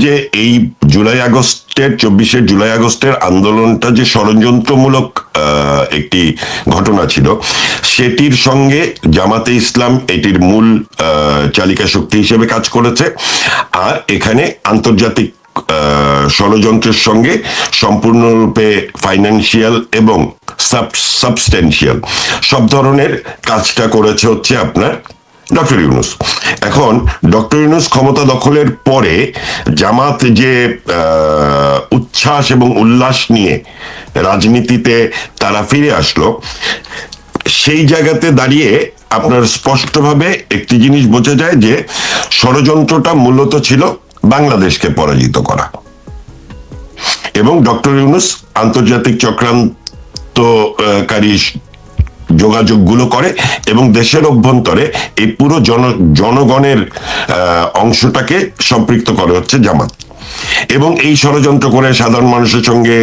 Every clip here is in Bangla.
যে এই জুলাই আগস্টের 24শে জুলাই আগস্টের আন্দোলনটা যে ষড়যন্ত্রমূলক একটি ঘটনা ছিল, সেটির সঙ্গে জামাতে ইসলাম এটির মূল চালিকা শক্তি হিসেবে কাজ করেছে। আর এখানে আন্তর্জাতিক ষড়যন্ত্রের সঙ্গে সম্পূর্ণরূপে ফাইন্যান্সিয়াল এবং সাবস্টেন্সিয়াল সব ধরনের কাজটা করেছে হচ্ছে আপনার ডক্টর ইউনূস। এখন ডক্টর ইউনূস ক্ষমতা দখলের পরে জামাত যে উচ্ছ্বাস এবং উল্লাস নিয়ে রাজনীতিতে তারা ফিরে আসলো, সেই জায়গাতে দাঁড়িয়ে আপনার স্পষ্টভাবে একটি জিনিস বোঝা যায় যে ষড়যন্ত্রটা মূলত ছিল বাংলাদেশকে পরাজিত করা, এবং ডক্টর ইউনূস আন্তর্জাতিক চক্রান্তকারী যোগাযোগগুলো করে এবং দেশের অভ্যন্তরে এই পুরো জনগণের অংশটাকে সম্পৃক্ত করে হচ্ছে জামাত, এবং এই ষড়যন্ত্র করে সাধারণ মানুষের সঙ্গে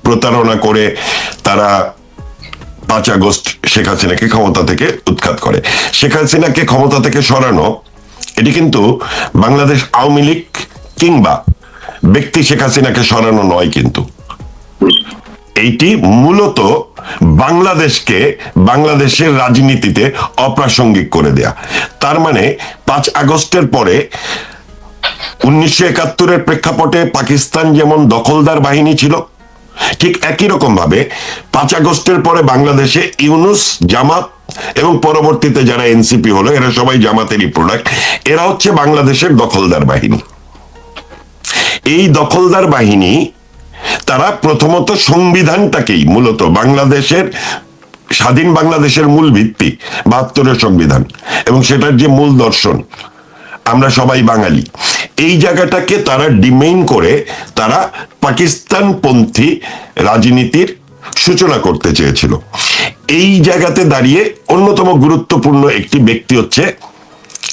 প্রতারণা করে তারা 5 আগস্ট শেখ হাসিনাকে ক্ষমতা থেকে উৎখাত করে। শেখ হাসিনাকে ক্ষমতা থেকে সরানো এটি কিন্তু বাংলাদেশ আওয়ামী লীগ কিংবা ব্যক্তি শেখ হাসিনাকে সরানো নয়, কিন্তু এইটি মূলত বাংলাদেশকে বাংলাদেশের রাজনীতিতে অপ্রাসঙ্গিক করে দেয়া। তার মানে 5 আগস্টের পরে 1971-এর প্রেক্ষাপটে পাকিস্তান যেমন দখলদার বাহিনী ছিল, ঠিক একই রকম ভাবে 5 আগস্টের পরে বাংলাদেশে ইউনূস, জামাত এবং পরবর্তীতে যারা এনসিপি হলো, এরা সবাই জামাতেরই প্রোডাক্ট। এরা হচ্ছে বাংলাদেশের দখলদার বাহিনী। এই দখলদার বাহিনী তারা প্রথমত সংবিধানটাকেই, মূলত বাংলাদেশের স্বাধীন বাংলাদেশের মূল ভিত্তি 72-এর সংবিধান এবং সেটার যে মূল দর্শন আমরা সবাই বাঙালি, এই জায়গাটাকে তারা ডিমেইন করে তারা পাকিস্তানপন্থী রাজনীতির সূচনা করতে চেয়েছিল। এই জায়গাতে দাঁড়িয়ে অন্যতম গুরুত্বপূর্ণ একটি ব্যক্তি হচ্ছে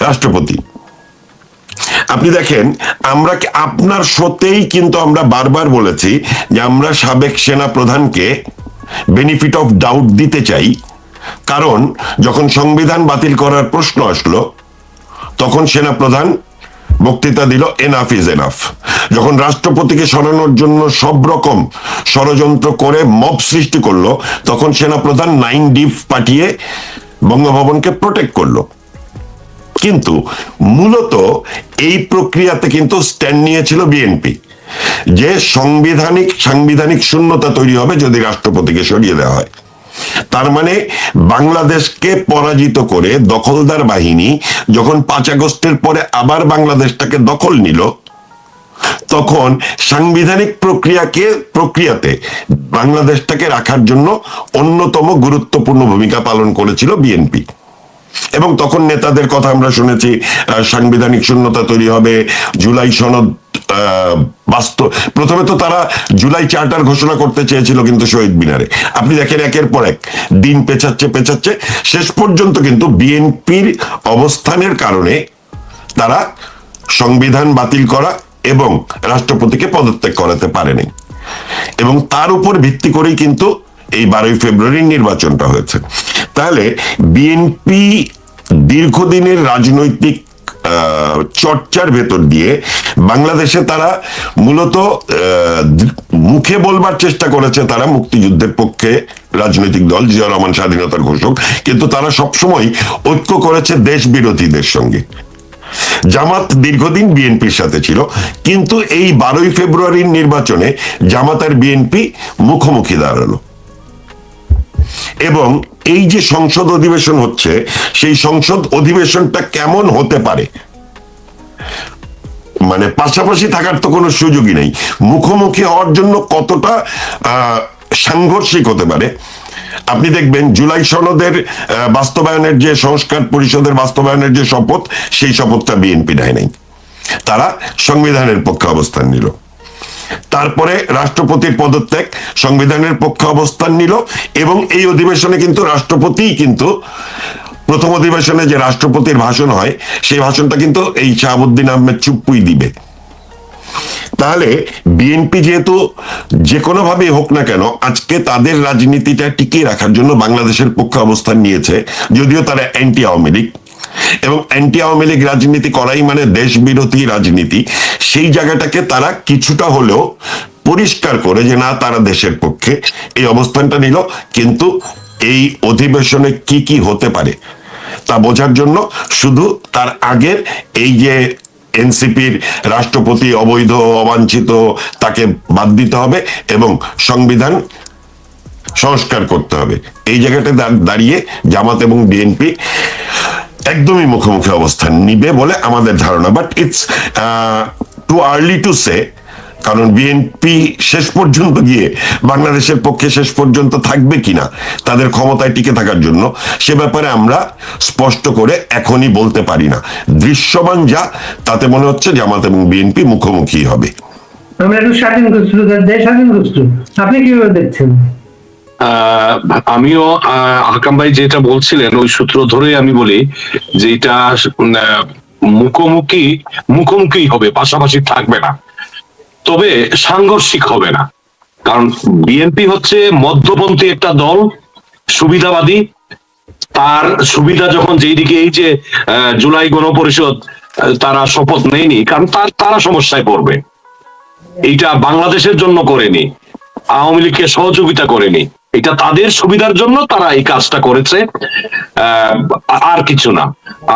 রাষ্ট্রপতি। আপনি দেখেন, আমরা আপনার শোতেই কিন্তু আমরা বারবার বলেছি যে আমরা সাবেক সেনা প্রধানকে বেনিফিট অফ ডাউট দিতে চাই, কারণ যখন সংবিধান বাতিল করার প্রশ্ন আসলো তখন সেনা প্রধান বক্তৃতা দিল এনাফ ইজ এনাফ। যখন রাষ্ট্রপতিকে সরানোর জন্য সব রকম ষড়যন্ত্র করে মব সৃষ্টি করলো, তখন সেনা প্রধান 9 ডিপ পাঠিয়ে বঙ্গভবনকে প্রোটেক্ট করলো। কিন্তু মূলত এই প্রক্রিয়াতে কিন্তু স্ট্যান্ড নিয়েছিল বিএনপি, যে সাংবিধানিক শূন্যতা তৈরি হবে যদি রাষ্ট্রপতিকে সরিয়ে দেওয়া হয়। তার মানে বাংলাদেশকে পরাজিত করে দখলদার বাহিনী যখন 5 আগস্টের পরে আবার বাংলাদেশটাকে দখল নিল, তখন সাংবিধানিক প্রক্রিয়াতে বাংলাদেশটাকে রাখার জন্য অন্যতম গুরুত্বপূর্ণ ভূমিকা পালন করেছিল বিএনপি। এবং তখন নেতাদের কথা আমরা শুনেছি, সাংবিধানিক শূন্যতা তৈরি হবে, জুলাই সনদ বাস্তব। প্রথমে তো তারা জুলাই চার্টার ঘোষণা করতে চেয়েছিল কিন্তু শহীদ মিনারে। আপনি দেখেন একের পর এক দিন পেছাচ্ছে, শেষ পর্যন্ত কিন্তু বিএনপির অবস্থানের কারণে তারা সংবিধান বাতিল করা এবং রাষ্ট্রপতিকে পদত্যাগ করাতে পারেনি, এবং তার উপর ভিত্তি করেই কিন্তু এই 12ই ফেব্রুয়ারির নির্বাচনটা হয়েছে। তাহলে বিএনপি দীর্ঘদিনের রাজনৈতিক চর্চার ভেতর দিয়ে বাংলাদেশে তারা মূলত মুখে বলবার চেষ্টা করেছে তারা মুক্তিযুদ্ধের পক্ষে রাজনৈতিক দল, জিয়াউর রহমান স্বাধীনতার ঘোষক, কিন্তু তারা সবসময় ঐক্য করেছে দেশ বিরোধীদের সঙ্গে। জামাত দীর্ঘদিন বিএনপির সাথে ছিল, কিন্তু এই 12ই ফেব্রুয়ারির নির্বাচনে জামাত আর বিএনপি মুখোমুখি দাঁড়ালো। এবং এই যে সংসদ অধিবেশন হচ্ছে, সেই সংসদ অধিবেশনটা কেমন হতে পারে, মানে পাশাপাশি থাকার তো কোনো সুযোগই নেই, মুখোমুখি হওয়ার জন্য কতটা সাংঘর্ষিক হতে পারে। আপনি দেখবেন জুলাই সনদের বাস্তবায়নের যে সংস্কার পরিষদের বাস্তবায়নের যে শপথ, সেই শপথটা বিএনপি নেয় নাই, তারা সংবিধানের পক্ষে অবস্থান নিল। তারপরে রাষ্ট্রপতির পদত্যাগ, সংবিধানের পক্ষে অবস্থান নিল, এবং এই অধিবেশনে কিন্তু রাষ্ট্রপতিই কিন্তু প্রথম অধিবেশনে যে রাষ্ট্রপতির ভাষণ হয়, সেই ভাষণটা কিন্তু এই শাহাবুদ্দিন আহমেদ চুপ্পুই দিবে। তাহলে বিএনপি যেহেতু যে কোনো ভাবেই হোক না কেন আজকে তাদের রাজনীতিটা টিকিয়ে রাখার জন্য বাংলাদেশের পক্ষে অবস্থান নিয়েছে, যদিও তারা অ্যান্টি আওয়ামী লীগ, এবং অ্যান্টি আওয়ামী লীগ রাজনীতি করাই মানে দেশ বিরোধী রাজনীতি, সেই জায়গাটাকে তারা কিছুটা হলেও পরিষ্কার করে যে না, তারা দেশের পক্ষে, এই অবস্থানটা নিল। কিন্তু এই অধিবেশনে কি কি হতে পারে তা বোঝার জন্য শুধু তার আগের এই যে এনসিপির রাষ্ট্রপতি অবৈধ, অবাঞ্ছিত, তাকে বাদ দিতে হবে এবং সংবিধান সংস্কার করতে হবে, এই জায়গাটা দাঁড়িয়ে জামাত এবং বিএনপি একদমই মুখোমুখি অবস্থান নিবে বলে আমাদের ধারণা। But it's too early to say, কারণ বিএনপি শেষ পর্যন্ত গিয়ে বাংলাদেশের পক্ষে শেষ পর্যন্ত থাকবে কিনা তাদের ক্ষমতায় টিকে থাকার জন্য, সে ব্যাপারে আমরা স্পষ্ট করে এখনই বলতে পারি না। দৃশ্যমান যা, তাতে মনে হচ্ছে জামাত এবং বিএনপি মুখোমুখি হবে। আমরা একটু স্বাধীন করছি, দেশ স্বাধীন করছি, আপনি কিভাবে দেখছেন? আমিও হাকাম ভাই যেটা বলছিলেন ওই সূত্র ধরে আমি বলি যে এটা মুখোমুখি মুখোমুখি হবে, পাশাপাশি থাকবে না, তবে সাংঘর্ষিক হবে না। কারণ বিএনপি হচ্ছে মধ্যপন্থী একটা দল, সুবিধাবাদী। তার সুবিধা যখন যেই দিকে, এই যে জুলাই গণপরিষদ তারা শপথ নেয়নি, কারণ তারা সমস্যায় পড়বে। এইটা বাংলাদেশের জন্য করেনি, আওয়ামী লীগকে সহযোগিতা করেনি, এটা তাদের সুবিধার জন্য তারা এই কাজটা করেছে, আর কিছু না।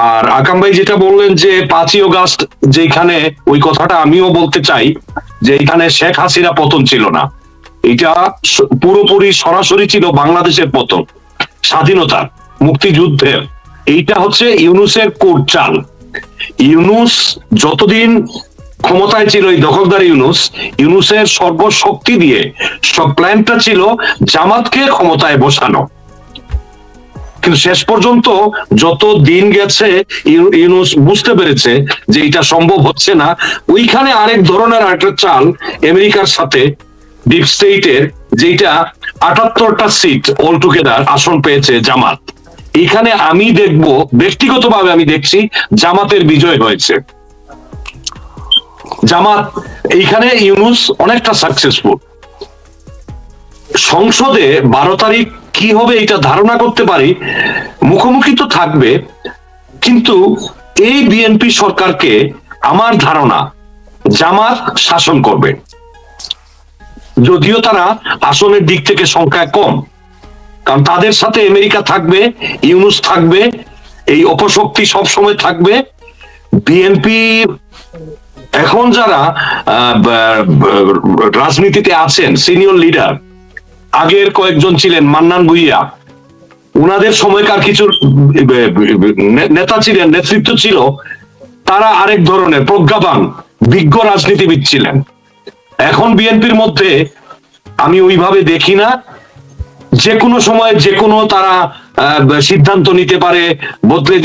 আর আকাম ভাই যেটা বললেন যে 5ই আগস্ট যেখানে, ওই কথাটা আমিও বলতে চাই যে এখানে শেখ হাসিনা পতন ছিল না, এটা পুরোপুরি সরাসরি ছিল বাংলাদেশের পতন, স্বাধীনতার, মুক্তিযুদ্ধের। এইটা হচ্ছে ইউনূসের কোড চাল। ইউনূস যতদিন ক্ষমতায় ছিল, এই দখলদার ইউনূসের সর্বশক্তি দিয়ে সব প্ল্যানটা ছিল জামাতকে ক্ষমতায় বসানো। কিন্তু শেষ পর্যন্ত যত দিন গেছে ইউনূস বুঝতে পেরেছে যে এটা সম্ভব হচ্ছে না। ওইখানে আরেক ধরনের একটা চাল আমেরিকার সাথে ডিপ স্টেটের, যেটা 78টা সিট অল টুগেদার আসন পেয়েছে জামাত। এখানে আমি দেখব, ব্যক্তিগতভাবে আমি দেখছি জামাতের বিজয় হয়েছে। জামাত এইখানে, ইউনূস অনেকটা সাকসেসফুল। সংসদে 12 তারিখ কি হবে এটা ধারণা করতে পারি, মুখোমুখি তো থাকবে, কিন্তু এই বিএনপি সরকারকে আমার ধারণা জামাত শাসন করবে। যদিও তারা আসনের দিক থেকে সংখ্যায় কম, কারণ তাদের সাথে আমেরিকা থাকবে, ইউনূস থাকবে, এই অপশক্তি সবসময় থাকবে। বিএনপি এখন যারা রাজনীতিতে আছেন, সিনিয়র লিডার, আগের কয়েকজন ছিলেন, মান্নান ভুঁইয়া, ওনাদের সময়কার কিছু নেতা ছিলেন, নেতৃত্ব ছিল, তারা আরেক ধরনের প্রজ্ঞাবান বিজ্ঞ রাজনীতিবিদ ছিলেন। এখন বিএনপির মধ্যে আমি ওইভাবে দেখি না। যে কোনো সময় যে কোনো তারা সিদ্ধান্ত নিতে পারে, বদলে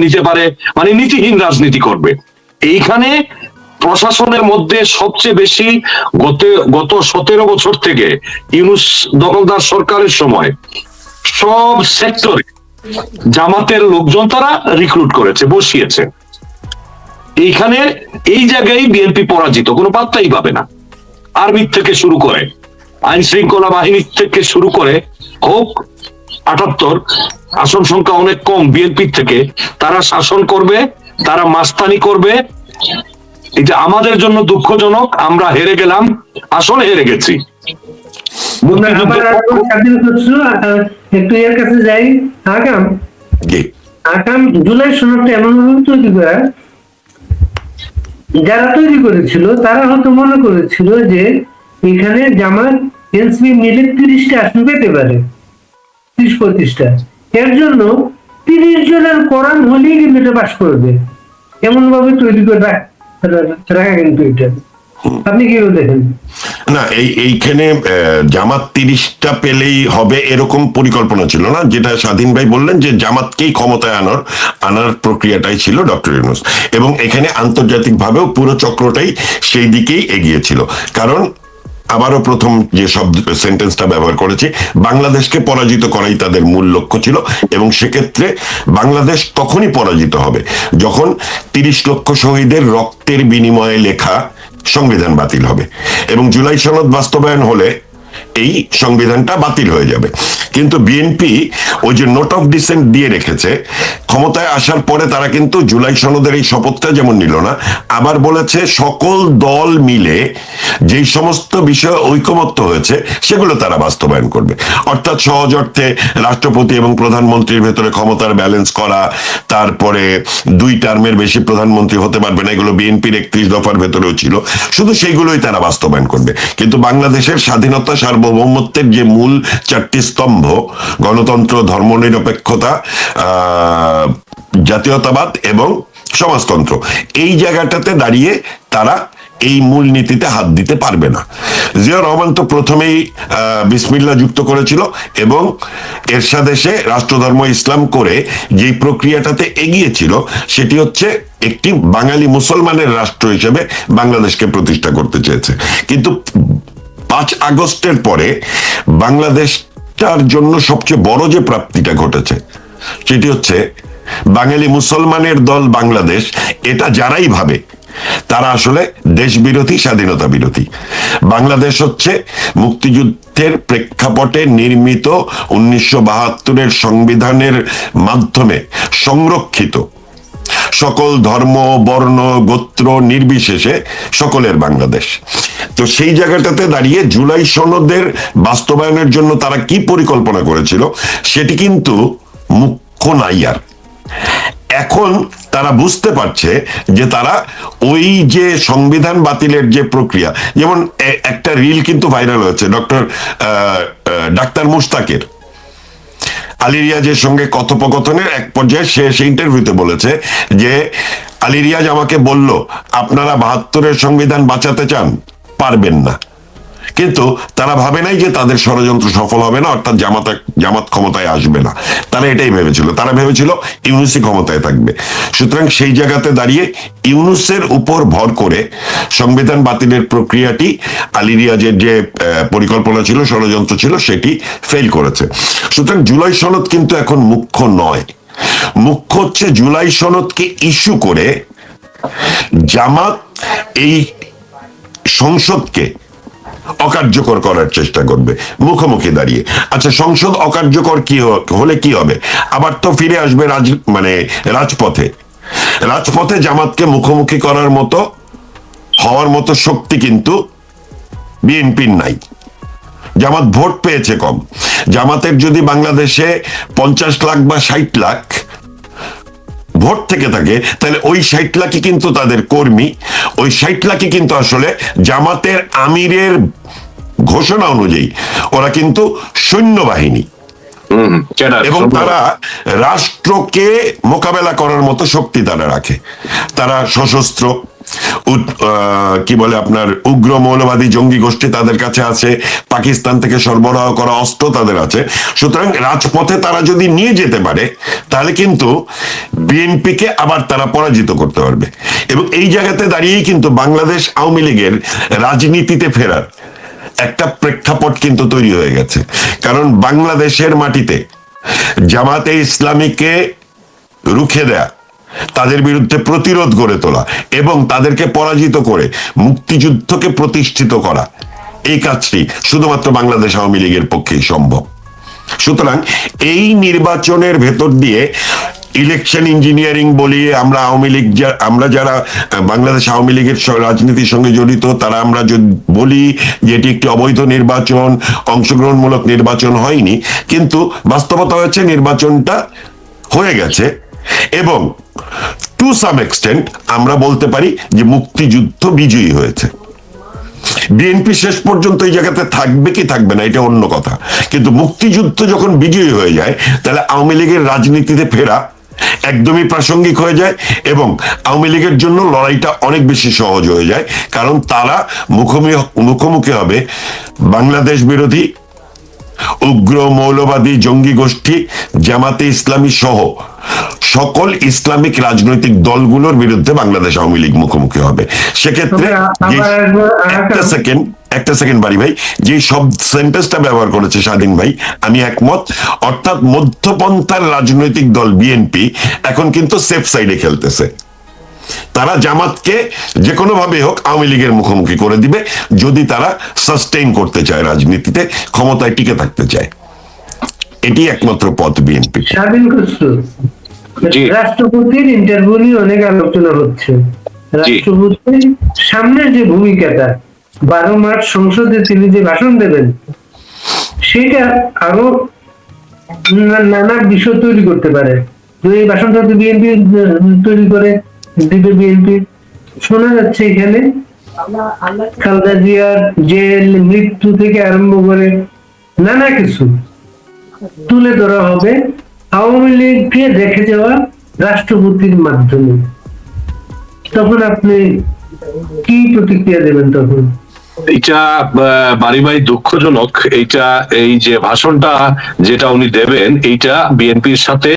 নিতে পারে, মানে নীতিহীন রাজনীতি করবে। এইখানে প্রশাসনের মধ্যে সবচেয়ে বেশি গত 17 বছর থেকে ইউনূস দখলদার সরকারের সময় সব সেক্টরে জামাতের লোকজন তারা রিক্রুট করেছে, বসিয়েছে। এইখানে এই জায়গায় বিএনপি পরাজিত, কোনো পাত্তাই পাবে না। আর্মি থেকে শুরু করে, আইন শৃঙ্খলা বাহিনী থেকে শুরু করে হোক, 78 আসন সংখ্যা অনেক কম বিএনপির থেকে, তারা শাসন করবে, তারা মাস্তানি করবে। এটা আমাদের জন্য দুঃখজনক, আমরা হেরে গেলাম, আসলে হেরে গেছি। একটু এর কাছে যাই। আগাম জুলাই সনদটা এমন ভাবে তৈরি করা, যারা তৈরি করেছিল তারা হয়তো মনে করেছিল যে এখানে জামাত এনসিপি মিলে 30টা আসন পেতে পারে, 30-35টা। এর জন্য 30 জনের কোরাম হলেই কিন্তু এটা পাশ করবে, এমন ভাবে তৈরি করে রাখা। কিন্তু এটা আপনি কি দেখেন? না, এইখানে জামাত 30টা পেলেই হবে এরকম পরিকল্পনা ছিল না। যেটা স্বাধীন ভাই বললেন যে জামাতকেই ক্ষমতায় আনার প্রক্রিয়াটাই ছিল ডক্টর ইউনূস, এবং এখানে আন্তর্জাতিক ভাবেও পুরো চক্রটাই সেই দিকেই এগিয়েছিল। কারণ আবারও প্রথম যে শব্দ সেন্টেন্সটা ব্যবহার করেছি, বাংলাদেশকে পরাজিত করাই তাদের মূল লক্ষ্য ছিল। এবং সেক্ষেত্রে বাংলাদেশ তখনই পরাজিত হবে যখন 30 লক্ষ শহীদের রক্তের বিনিময়ে লেখা সংবিধান বাতিল হবে। এবং জুলাই সনদ বাস্তবায়ন হলে এই সংবিধানটা বাতিল হয়ে যাবে। কিন্তু বিএনপি ওই যে নোট অফ ডিসেন্ট দিয়ে রেখেছে, ক্ষমতায় আসার পরে তারা কিন্তু জুলাই সনদের এই শপথটা যেমন নিল না, আবার বলেছে সকল দল মিলে যেই সমস্ত বিষয়ে ঐকমত্য হয়েছে সেগুলো তারা বাস্তবায়ন করবে। অর্থাৎ সহজ অর্থে রাষ্ট্রপতি এবং প্রধানমন্ত্রীর ভেতরে ক্ষমতার ব্যালেন্স করা, তারপরে 2 টার্মের বেশি প্রধানমন্ত্রী হতে পারবে না, এগুলো বিএনপির 31 দফার ভেতরেও ছিল, শুধু সেইগুলোই তারা বাস্তবায়ন করবে। কিন্তু বাংলাদেশের স্বাধীনতা সার্বভৌমত্বের যে মূল 4টি স্তম্ভ, গণতন্ত্র, ধর্মনিরপেক্ষতা, জাতীয়তাবাদ এবং সমাজতন্ত্র, এই জায়গাটাতে দাঁড়িয়ে তারা এই মূল নীতিতে হাত দিতে পারবে না। জিয়াউর রহমান তো প্রথমেই বিসমিল্লাহ যুক্ত করেছিল এবং এরশাদ এসে রাষ্ট্রধর্ম ইসলাম করে যেই প্রক্রিয়াটাতে এগিয়েছিল সেটি হচ্ছে একটি বাঙালি মুসলমানের রাষ্ট্র হিসেবে বাংলাদেশকে প্রতিষ্ঠা করতে চেয়েছে। কিন্তু 5 আগস্টের পরে বাংলাদেশটার জন্য সবচেয়ে বড় যে প্রাপ্তিটা ঘটেছে সেটি হচ্ছে বাঙালি মুসলমানের দল বাংলাদেশ, এটা যারাই ভাবে তারা আসলে দেশ বিরোধী, স্বাধীনতা বিরোধী। বাংলাদেশ হচ্ছে মুক্তিযুদ্ধের প্রেক্ষাপটে নির্মিত 1972-এর সংবিধানের মাধ্যমে সংরক্ষিত সকল ধর্ম, বর্ণ, গোত্র নির্বিশেষে সকলের বাংলাদেশ। তো সেই জায়গাটাতে দাঁড়িয়ে জুলাই সনদের বাস্তবায়নের জন্য তারা কি পরিকল্পনা করেছিল সেটি কিন্তু মুখ্য নাই। আর এখন তারা বুঝতে পারছে যে তারা ওই যে সংবিধান বাতিলের যে প্রক্রিয়া, যেমন একটা রিল কিন্তু ভাইরাল হয়েছে ডাক্তার মুশতাকের, আলী রিয়াজের সঙ্গে কথোপকথনের এক পর্যায়ে সে ইন্টারভিউতে বলেছে যে আলী রিয়াজ আমাকে বলল আপনারা 72-এর সংবিধান বাঁচাতে চান, পারবেন না। কিন্তু তারা ভাবে নাই যে তাদের ষড়যন্ত্র সফল হবে না, অর্থাৎ জামাত ক্ষমতায় আসবে না। তারা এটাই ভেবেছিল, তারা ভেবেছিল ইউনূসই ক্ষমতায় থাকবে। সুতরাং সেই জায়গাতে দাঁড়িয়ে ইউনূসের উপর ভর করে সংবিধান বাতিলের প্রক্রিয়াটি, আলী রিয়াজের যে পরিকল্পনা ছিল, ষড়যন্ত্র ছিল, সেটি ফেল করেছে। সুতরাং জুলাই সনদ কিন্তু এখন মুখ্য নয়। মুখ্য হচ্ছে জুলাই সনদকে ইস্যু করে জামাত এই সংসদকে অকার্যকর করার চেষ্টা করবে মুখোমুখি দাঁড়িয়ে। আচ্ছা, সংসদ অকার্যকর হলে কি হবে? আবার তো ফিরে আসবে রাজপথে জামাতকে মুখোমুখি করার মতো হওয়ার মতো শক্তি কিন্তু বিএনপির নাই। জামাত ভোট পেয়েছে কম। জামাতের যদি বাংলাদেশে 50 লাখ বা 60 লাখ ভোট থেকে থাকে, তাহলে ওই 60 লাখই কিন্তু তাদের কর্মী, ওই 60 লাখই কিন্তু আসলে জামাতের আমিরের ঘোষণা অনুযায়ী ওরা কিন্তু সৈন্যবাহিনী, এবং তারা রাষ্ট্রকে মোকাবেলা করার মতো শক্তি তারা রাখে। তারা সশস্ত্র, কি বলে আপনার উগ্র মৌলবাদী জঙ্গি গোষ্ঠী তাদের কাছে আছে, পাকিস্তান থেকে সরবরাহ করা অস্ত্র তাদের আছে। সুতরাং রাজপথে তারা যদি নিয়ে যেতে পারে তাহলে কিন্তু বিএনপিকে আবার তারা পরাজিত করতে পারবে। এবং এই জায়গাতে দাঁড়িয়েই কিন্তু বাংলাদেশ আওয়ামী লীগের রাজনীতিতে ফেরার একটা প্রেক্ষাপট কিন্তু তৈরি হয়ে গেছে। কারণ বাংলাদেশের মাটিতে জামাতে ইসলামীকে রুখে দেয়া, তাদের বিরুদ্ধে প্রতিরোধ গড়ে তোলা এবং তাদেরকে পরাজিত করে মুক্তিযুদ্ধকে প্রতিষ্ঠিত করা, এই কাজটি শুধুমাত্র বাংলাদেশ আওয়ামী লীগের পক্ষেই সম্ভব। সুতরাং এই নির্বাচনের ভেতর দিয়ে ইলেকশন ইঞ্জিনিয়ারিং বলি আমরা যারা বাংলাদেশ আওয়ামী লীগের রাজনীতির সঙ্গে জড়িত, তারা আমরা যদি বলি যে এটি একটি অবৈধ নির্বাচন, অংশগ্রহণমূলক নির্বাচন হয়নি, কিন্তু বাস্তবতা হয়েছে নির্বাচনটা হয়ে গেছে। এবং টু সাম এক্সটেন্ট আমরা বলতে পারি যে মুক্তিযুদ্ধ বিজয়ী হয়েছে। বিএনপি শেষ পর্যন্ত এই জায়গাতে থাকবে কি থাকবে না এটা অন্য কথা, কিন্তু মুক্তিযুদ্ধ যখন বিজয়ী হয়ে যায় তাহলে আওয়ামী লীগের রাজনীতিতে ফেরা একদমই প্রাসঙ্গিক হয়ে যায় এবং আওয়ামী লীগের জন্য লড়াইটা অনেক বেশি সহজ হয়ে যায়। কারণ তারা মুখোমুখি হবে বাংলাদেশ বিরোধী উগ্র মৌলবাদী জঙ্গি গোষ্ঠী জামাতে ইসলামী সহ সকল ইসলামিক রাজনৈতিক দলগুলোর বিরুদ্ধে বাংলাদেশ আওয়ামী লীগ মুখোমুখি হবে। সেক্ষেত্রে একটা সেকেন্ড বাড়ি ভাই, যে সব সেন্টেন্সটা ব্যবহার করেছে স্বাধীন ভাই, আমি একমত। অর্থাৎ মধ্যপন্থার রাজনৈতিক দল বিএনপি এখন কিন্তু সেফ সাইডে খেলতেছে। তারা জামাতকে যে কোনো ভাবে হোক আওয়ামী লীগের মুখোমুখি করে দিবে, যদি তারা সাস্টেইন করতে চায়, রাজনীতিতে ক্ষমতায় টিকে থাকতে চায়। এটি একমাত্র পথ বিএনপি। স্বাধীন খসরু, জি। রাষ্ট্রপতির ইন্টারভিউ নিয়ে অনেক আলোচনা হচ্ছে। রাষ্ট্রপতির সামনের যে ভূমিকাটা, 12 মার্চ সংসদে তিনি যে ভাষণ দেবেন, সেটা আরো নানা বিষয় তৈরি করতে পারে। তো এই ভাষণটা তো বিএনপি তৈরি করে দিবে। বিএনপি শোনা যাচ্ছে এখানে খালেদা জিয়ার জেল, মৃত্যু থেকে আরম্ভ করে নানা কিছু তুলে ধরা হবে আওয়ামী লীগকে রেখে যাওয়া রাষ্ট্রপতির মাধ্যমে। তখন আপনি কি প্রতিক্রিয়া দেবেন তখন? এটা বাড়ি বাড়ি দুঃখজনক। এইটা, এই যে ভাষণটা যেটা উনি দেবেন, এইটা বিএনপির সাথে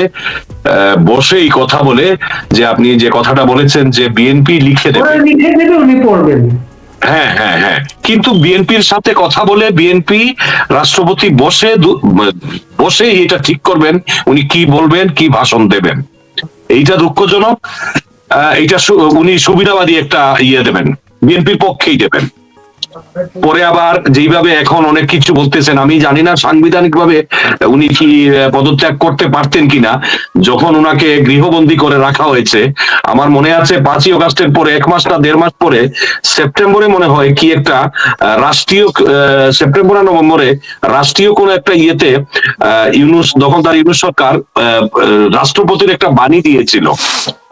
বসেই কথা বলে, যে আপনি যে কথাটা বলেছেন যে বিএনপি লিখে দেবে, ওরা লিখে দেবে, উনি পড়বেন। হ্যাঁ হ্যাঁ হ্যাঁ, কিন্তু বিএনপির সাথে কথা বলে বিএনপি রাষ্ট্রপতি বসে এটা ঠিক করবেন উনি কি বলবেন, কি ভাষণ দেবেন। এইটা দুঃখজনক। এইটা উনি সুবিধাবাদী একটা দেবেন, বিএনপির পক্ষেই দেবেন। পরে আবার যেইভাবে এখন অনেক কিছু বলতেছেন, আমি জানি না সাংবিধানিক ভাবে উনি কি পদত্যাগ করতে পারতেন কিনা, যখন ওনাকে গৃহবন্দী করে রাখা হয়েছে। আমার মনে আছে 5ই আগস্টের পরে 1 মাস না 1.5 মাস পরে সেপ্টেম্বরে মনে হয় কি একটা রাষ্ট্রীয়, সেপ্টেম্বর না নভেম্বরে রাষ্ট্রীয় কোন একটা দখলদার ইউনূস সরকার রাষ্ট্রপতির একটা বাণী দিয়েছিল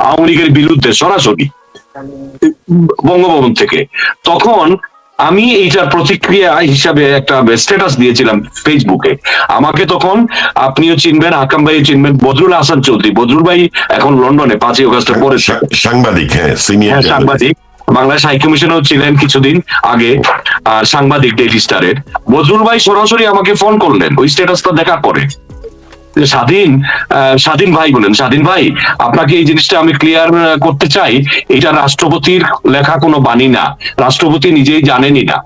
আওয়ামী লীগের বিরুদ্ধে সরাসরি বঙ্গভবন থেকে। তখন আমি এইটার প্রতিক্রিয়া হিসাবে একটা স্ট্যাটাস দিয়েছিলাম ফেসবুকে। আমাকে তখন, আপনিও চিনবেন, হাকাম ভাই চিনবেন, বদরুল হাসান চৌধুরী, বদরুল ভাই এখন লন্ডনে 5ই আগস্টের পরে সাংবাদিক, হ্যাঁ সাংবাদিক, বাংলাদেশ হাই কমিশনেও ছিলেন কিছুদিন আগে, আর সাংবাদিক ডেইলি স্টারের। বদরুল ভাই সরাসরি আমাকে ফোন করলেন ওই স্ট্যাটাসটা দেখার পরে, স্বাধীন ভাই বলেন, স্বাধীন ভাই আপনাকে এই জিনিসটা আমি ক্লিয়ার করতে চাই, এটা রাষ্ট্রপতির লেখা কোনো বাণী না, রাষ্ট্রপতি নিজেই জানেনই না,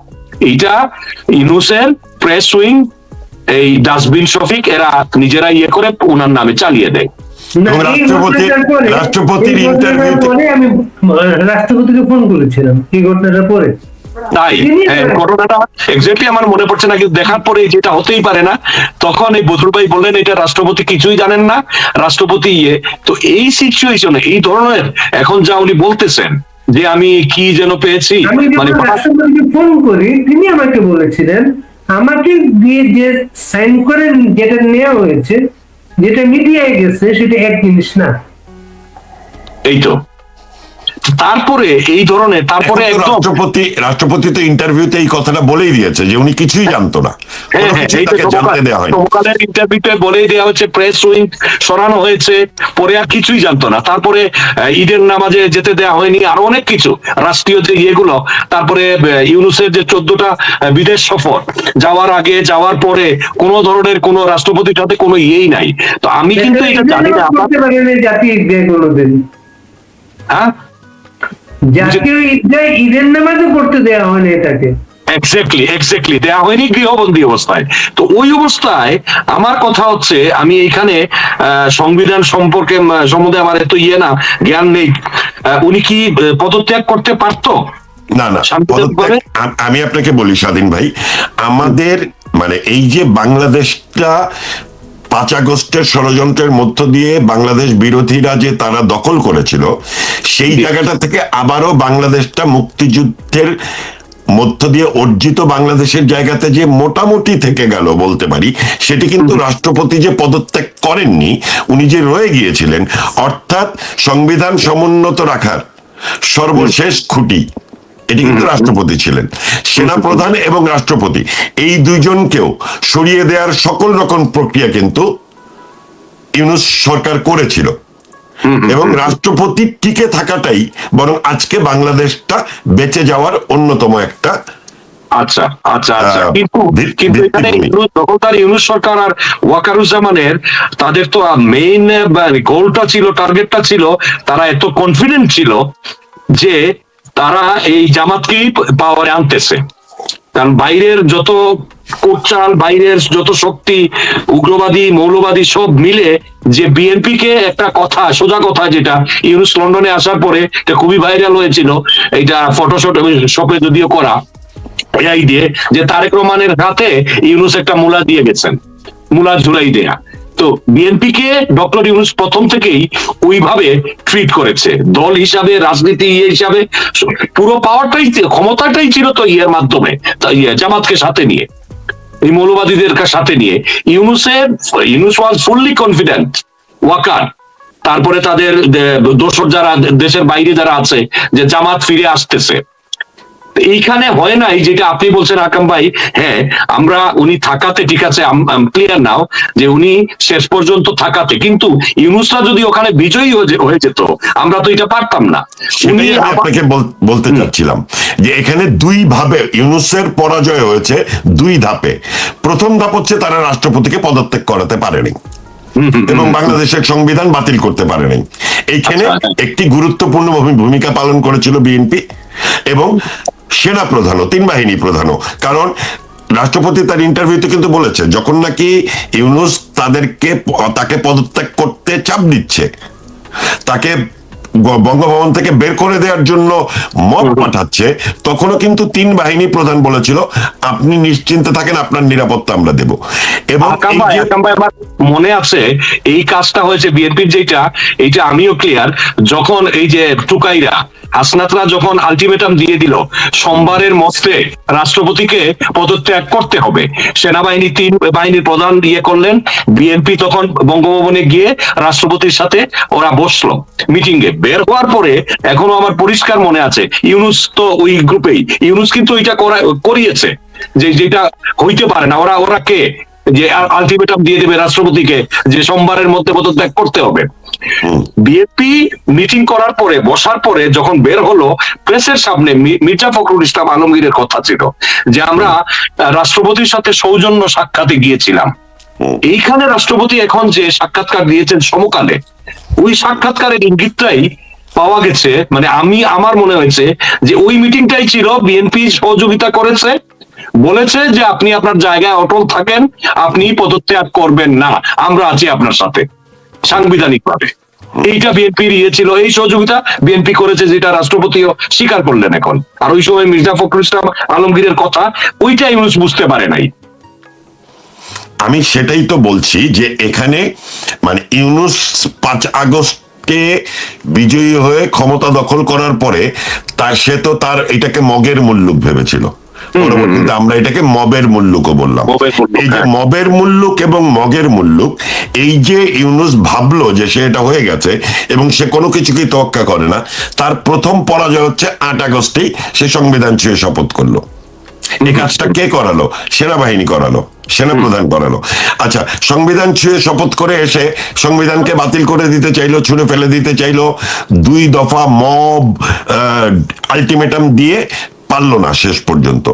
এইটা ইউনূসের প্রেস উইং, এই ডাস্টবিন শফিক, এরা নিজেরা করে ওনার নামে চালিয়ে দেয়। রাষ্ট্রপতির পরে আমি রাষ্ট্রপতিকে ফোন করেছিলাম এই ঘটনাটার পরে। তাই ঘটনাটা এক্স্যাক্টলি আমার মনে পড়ছে না, কিন্তু দেখার পরে যেটা হতেই পারে না, তখন এই বদরুল ভাই বললেন এটা রাষ্ট্রপতি কিছুই জানেন না, রাষ্ট্রপতি তো এই সিচুয়েশনে এই ধরনের এখন যা উনি বলতেছেন যে আমি কি যেন পেয়েছি, মানে রাষ্ট্রপতিকে ফোন করি, তিনি আমাকে বলেছিলেন আমাকে দিয়ে যে সাইন করে যেটা নেওয়া হয়েছে, যেটা মিডিয়ায় গেছে, সেটা এক জিনিস না। এই তো তারপরে এই ধরনের, তারপরে রাষ্ট্রপতি তো ইন্টারভিউতে এই কথাটা বলেই দিয়েছে যে উনি কিছুই জানতো না, জানতে দেওয়া হয় ইন্টারভিউতে বলেই দেওয়া হচ্ছে, প্রেস উইং সরানো হয়েছে, পরে আর কিছুই জানতো না। তারপরে ঈদের নামাজে যেতে দেওয়া হয়নি, আরো অনেক কিছু রাষ্ট্রীয় যে ইয়েগুলো, তারপরে ইউনূসের যে 14টা বিদেশ সফর, যাওয়ার আগে যাওয়ার পরে কোন ধরনের কোন রাষ্ট্রপতির সাথে কোনো ইয়েই নাই। তো আমি কিন্তু এটা জানি না হ্যাঁ জাতীয় ঈদের নামাজও পড়তে দেওয়া হয়নি এটাকে। এক্স্যাক্টলি দেওয়া হয়নি গৃহবন্দী অবস্থায়। তো ওই অবস্থায় আমার কথা হচ্ছে, আমি এইখানে সংবিধান সম্বন্ধে আমার এত না, জ্ঞান নেই, উনি কি পদত্যাগ করতে পারতো? না, আমি আপনাকে বলি স্বাধীন ভাই, আমাদের মানে এই যে বাংলাদেশটা 5 আগস্টের ষড়যন্ত্রের মধ্য দিয়ে বাংলাদেশ বিরোধীরা যে তারা দখল করেছিল, সেই জায়গাটা থেকে আবারও বাংলাদেশটা মুক্তিযুদ্ধের মধ্য দিয়ে অর্জিত বাংলাদেশের জায়গাতে যে মোটামুটি থেকে গেল বলতে পারি, সেটি কিন্তু রাষ্ট্রপতি যে পদত্যাগ করেননি, উনি যে রয়ে গিয়েছিলেন, অর্থাৎ সংবিধান সমুন্নত রাখার সর্বশেষ খুঁটি এটি কিন্তু রাষ্ট্রপতি ছিলেন। সেনাপ্রধান এবং রাষ্ট্রপতি এই দুইজনকেও সরিয়ে দেওয়ার সকল রকম প্রক্রিয়া কিন্তু ইউনূস সরকার করেছিল, এবং রাষ্ট্রপতি টিকে থাকাটাই বরং আজকে বাংলাদেশটা বেঁচে যাওয়ার অন্যতম একটা কিন্তু এখানে দখলদার ইউনূস সরকার আর ওয়াকারুজ্জামানের তাদের তো মেইন গোলটা ছিল, টার্গেটটা ছিল, তারা এত কনফিডেন্ট ছিল যে তারা এই জামাতকেই পাওয়ারে আনতেছে। কারণ বাইরের যত কোটচাল বাইরের যত শক্তি, উগ্রবাদী মৌলবাদী সব মিলে যে বিএনপি কে একটা কথা, সোজা কথা, যেটা ইউনুস লন্ডনে আসার পরে এটা খুবই ভাইরাল হয়েছিল, এটা ফটোশট শপে যদিও করা, এআই দিয়ে, যে তারেক রহমানের হাতে ইউনুস একটা মূলা দিয়ে গেছেন, মূলা ঝুলাই দেয়া। তো বিএনপি কে ডক্টর ইউনুস প্রথম থেকেই ওইভাবে ট্রিট করেছে, দল হিসাবে, রাজনীতি হিসাবে পুরো পাওয়ারটাই, ক্ষমতাটাই ছিল তো ইয়ের মাধ্যমে, জামাতকে সাথে নিয়ে, এই মৌলবাদীদের সাথে নিয়ে। ইউনুস ওয়াজ ফুললি কনফিডেন্ট ওয়াকার, তারপরে তাদের দোসর যারা দেশের বাইরে যারা আছে, যে জামাত ফিরে আসতেছে। এইখানে হয় নাই যেটা আপনি বলছেন আকাম ভাই, হ্যাঁ আমরা উনি থাকাতে ঠিক আছে, ক্লিয়ার নাও যে উনি শেষ পর্যন্ত থাকাতে, কিন্তু ইউনুসরা যদি ওখানে বিজয়ী হয়ে যেত, আমরা তো এটা পারতাম না। উনি সেটাই আমি আপনাকে বলতে চাচ্ছিলাম যে এখানে দুই ভাবে ইউনুসের পরাজয় হয়েছে, দুই ধাপে। প্রথম ধাপ হচ্ছে তারা রাষ্ট্রপতিকে পদত্যাগ করাতে পারেনি এবং বাংলাদেশের সংবিধান বাতিল করতে পারেনি। এইখানে একটি গুরুত্বপূর্ণ ভূমিকা পালন করেছিল বিএনপি এবং সেনা প্রধানও, তিন বাহিনী প্রধানও। কারণ রাষ্ট্রপতি তার ইন্টারভিউতে কিন্তু বলেছে, যখন নাকি ইউনুস তাকে পদত্যাগ করতে চাপ দিচ্ছে, তাকে বঙ্গভবন থেকে বের করে দেওয়ার জন্য মব পাঠাচ্ছে, তখনও কিন্তু তিন বাহিনী প্রধান বলেছিল, আপনি নিশ্চিন্তে থাকেন, আপনার নিরাপত্তা আমরা দেব। এবং আমার মনে আছে এই কাজটা হয়েছে বিএনপির, এইটা আমিও ক্লিয়ার, যখন এই যে টুকাইরা হাসনাতরা যখন আলটিমেটাম দিয়ে দিল সোমবারের মধ্যে রাষ্ট্রপতিকে পদত্যাগ করতে হবে, সেনাবাহিনী তিন বাহিনীর প্রধান দিয়ে করলেন, বিএনপি তখন বঙ্গভবনে গিয়ে রাষ্ট্রপতির সাথে ওরা বসলো মিটিং এ। বের হওয়ার পরে এখনো আমার পরিষ্কার মনে আছে, ইউনুস তো ওই গ্রুপেই, ইউনুস কিন্তু এটা করিয়েছে, যেটা হইতে পারে না। ওরা কে যে আলটিমেটাম দিয়ে দেবে রাষ্ট্রপতিকে যে সোমবারের মধ্যে পদত্যাগ করতে হবে। বিএনপি মিটিং করার পরে, বসার পরে যখন বের হলো, প্রেসের সামনে মির্জা ফখরুল ইসলাম আলমগীরের কথা ছিল যে আমরা রাষ্ট্রপতির সাথে সৌজন্য সাক্ষাতে গিয়েছিলাম। এইখানে রাষ্ট্রপতি এখন যে সাক্ষাৎকার দিয়েছেন সমকালে, ওই সাক্ষাৎকারের ইঙ্গিতটাই পাওয়া গেছে, মানে আমার মনে হয়েছে যে ওই মিটিংটাই ছিল, বিএনপি সহযোগিতা করেছে, বলেছে যে আপনি আপনার জায়গায় অটল থাকেন, আপনি পদত্যাগ করবেন না, আমরা আছি আপনার সাথে সাংবিধানিক ভাবে। এইটা বিএনপির ছিল, এই সহযোগিতা বিএনপি করেছে, যেটা রাষ্ট্রপতিও স্বীকার করলেন এখন। আর ওই সময় মির্জা ফখরুল ইসলাম আলমগীরের কথা ওইটা ইউনুস বুঝতে পারে নাই। আমি সেটাই তো বলছি যে এখানে মানে ইউনুস 5 আগস্টে বিজয়ী হয়ে ক্ষমতা দখল করার পরে সে তো তার এটাকে মগের মুল্লুক ভেবেছিল, পরবর্তীতে আমরা এটাকে মবের মুল্লুকও বললাম। এই যে মবের মুল্লুক এবং মগের মুল্লুক, এই যে ইউনুস ভাবলো যে সে এটা হয়ে গেছে এবং সে কোনো কিছুকেই তোয়াক্কা করে না, তার প্রথম পরাজয় হচ্ছে 8 আগস্টেই সে সংবিধান ছুঁয়ে শপথ করলো। এই কাজটা কে করালো? সেনাবাহিনী করালো, সেনা প্রধান করালো। আচ্ছা, সংবিধান ছুঁয়ে শপথ করে এসে সংবিধানকে বাতিল করে দিতে চাইলো, ছুঁড়ে ফেলে দিতে চাইলো, 2 দফা মব আলটিমেটাম দিয়ে পারলো না শেষ পর্যন্ত।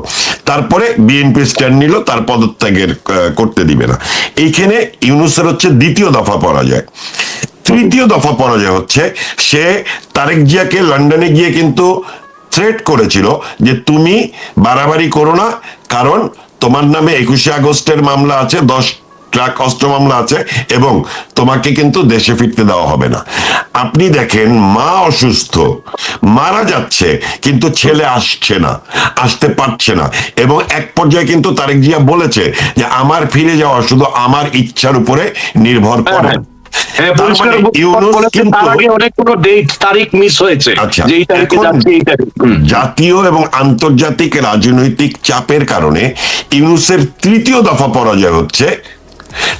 তারপরে বিএনপি স্ট্যান্ড নিল, তার পদত্যাগের করতে দিবে না। এইখানে ইউনুসের হচ্ছে দ্বিতীয় দফা পরাজয়। তৃতীয় দফা পরাজয় হচ্ছে সে তারেক জিয়াকে লন্ডনে গিয়ে কিন্তু থ্রেট করেছিল যে তুমি বাড়াবাড়ি করো না, কারণ তোমার নামে 21শে আগস্টের মামলা আছে, 10 ট্রাক অস্ত্র মামলা আছে, এবং তোমাকে কিন্তু দেশে ফিরতে দেওয়া হবে না। আপনি দেখেন, মা অসুস্থ, মারা যাচ্ছে, কিন্তু ছেলে আসছে না, আসতে পারছে না, এবং এক পর্যায়ে কিন্তু তারেক জিয়া বলেছে যে আমার ফিরে যাওয়া শুধু আমার ইচ্ছার উপরে নির্ভর করে। জাতীয় এবং আন্তর্জাতিক রাজনৈতিক চাপের কারণে ইউনুসের তৃতীয় দফা পরাজয় হচ্ছে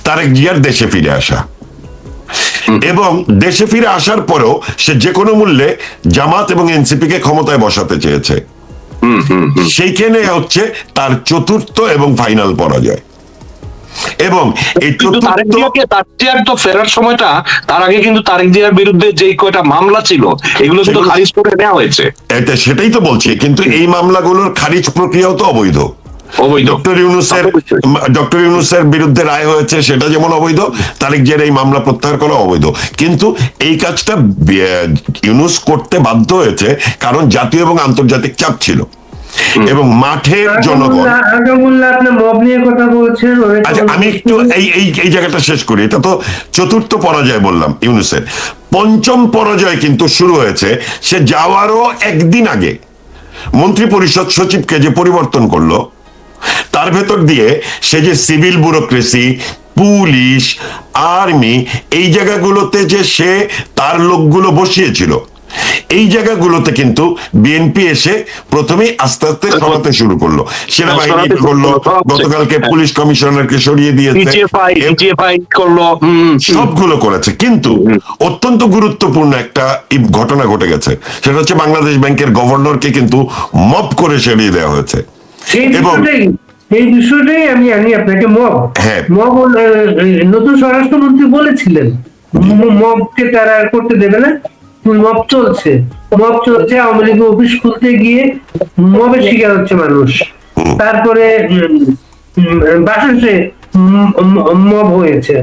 তারেক জিয়ার দেশে ফিরে আসা। এবং দেশে ফিরে আসার পরেও সে যে কোনো মূল্যে জামাত এবং এনসিপি কে ক্ষমতায় বসাতে চেয়েছে। সেইখানে হচ্ছে তার চতুর্থ এবং ফাইনাল পরাজয়। এবং এই ফেরার সময়টা, তার আগে কিন্তু তারেক জিয়ার বিরুদ্ধে যে কয়টা মামলা ছিল এগুলো কিন্তু খারিজ করে নেওয়া হয়েছে। এটা সেটাই তো বলছি, কিন্তু এই মামলাগুলোর খারিজ প্রক্রিয়াও তো অবৈধ। ডক্টর ইউনুসের বিরুদ্ধে রায় হয়েছে, সেটা যেমন অবৈধ, তারেক জিয়ার এই মামলা প্রত্যাহার করা অবৈধ। কিন্তু এই কাজটা ইউনুস করতে বাধ্য হয়েছে কারণ জাতীয় এবং আন্তর্জাতিক চাপ ছিল। এবং মাঠের জনগণ। আগামুল্লাহ আপনার মব নিয়ে কথা বলছেন। আচ্ছা, আমি একটু এই জায়গাটা শেষ করি। এটা তো চতুর্থ পরাজয় বললাম ইউনূসের। পঞ্চম পরাজয় কিন্তু শুরু হয়েছে সে যাওয়ারও একদিন আগে। মন্ত্রী পরিষদ সচিবকে যে পরিবর্তন করলো, তার ভেতর দিয়ে সে যে সিভিল ব্যুরোক্রেসি, পুলিশ, আর্মি, এই জায়গাগুলোতে যে সে তার লোকগুলো বসিয়েছিল, এই জায়গাগুলোতে কিন্তু বিএনপি এসে প্রথমেই আস্তে আস্তে সরাতে শুরু করলো। সেনাবাহিনী করলো, গতকালকে পুলিশ কমিশনারকে সরিয়ে দিয়েছে, করলো, সবগুলো করেছে। কিন্তু অত্যন্ত গুরুত্বপূর্ণ একটা ঘটনা ঘটে গেছে, সেটা হচ্ছে বাংলাদেশ ব্যাংকের গভর্নরকে কিন্তু মব করে সরিয়ে দেওয়া হয়েছে। এবং এই বিষয়টাই আমি আপনাকে মব নতুন স্বরাষ্ট্রমন্ত্রী বলেছিলেন মবকে তারা করতে দেবে না। মব চলছে আওয়ামী লীগের অফিস খুলতে গিয়ে মবের শিকার হচ্ছে মানুষ। তারপরে বাসে মব হয়েছে,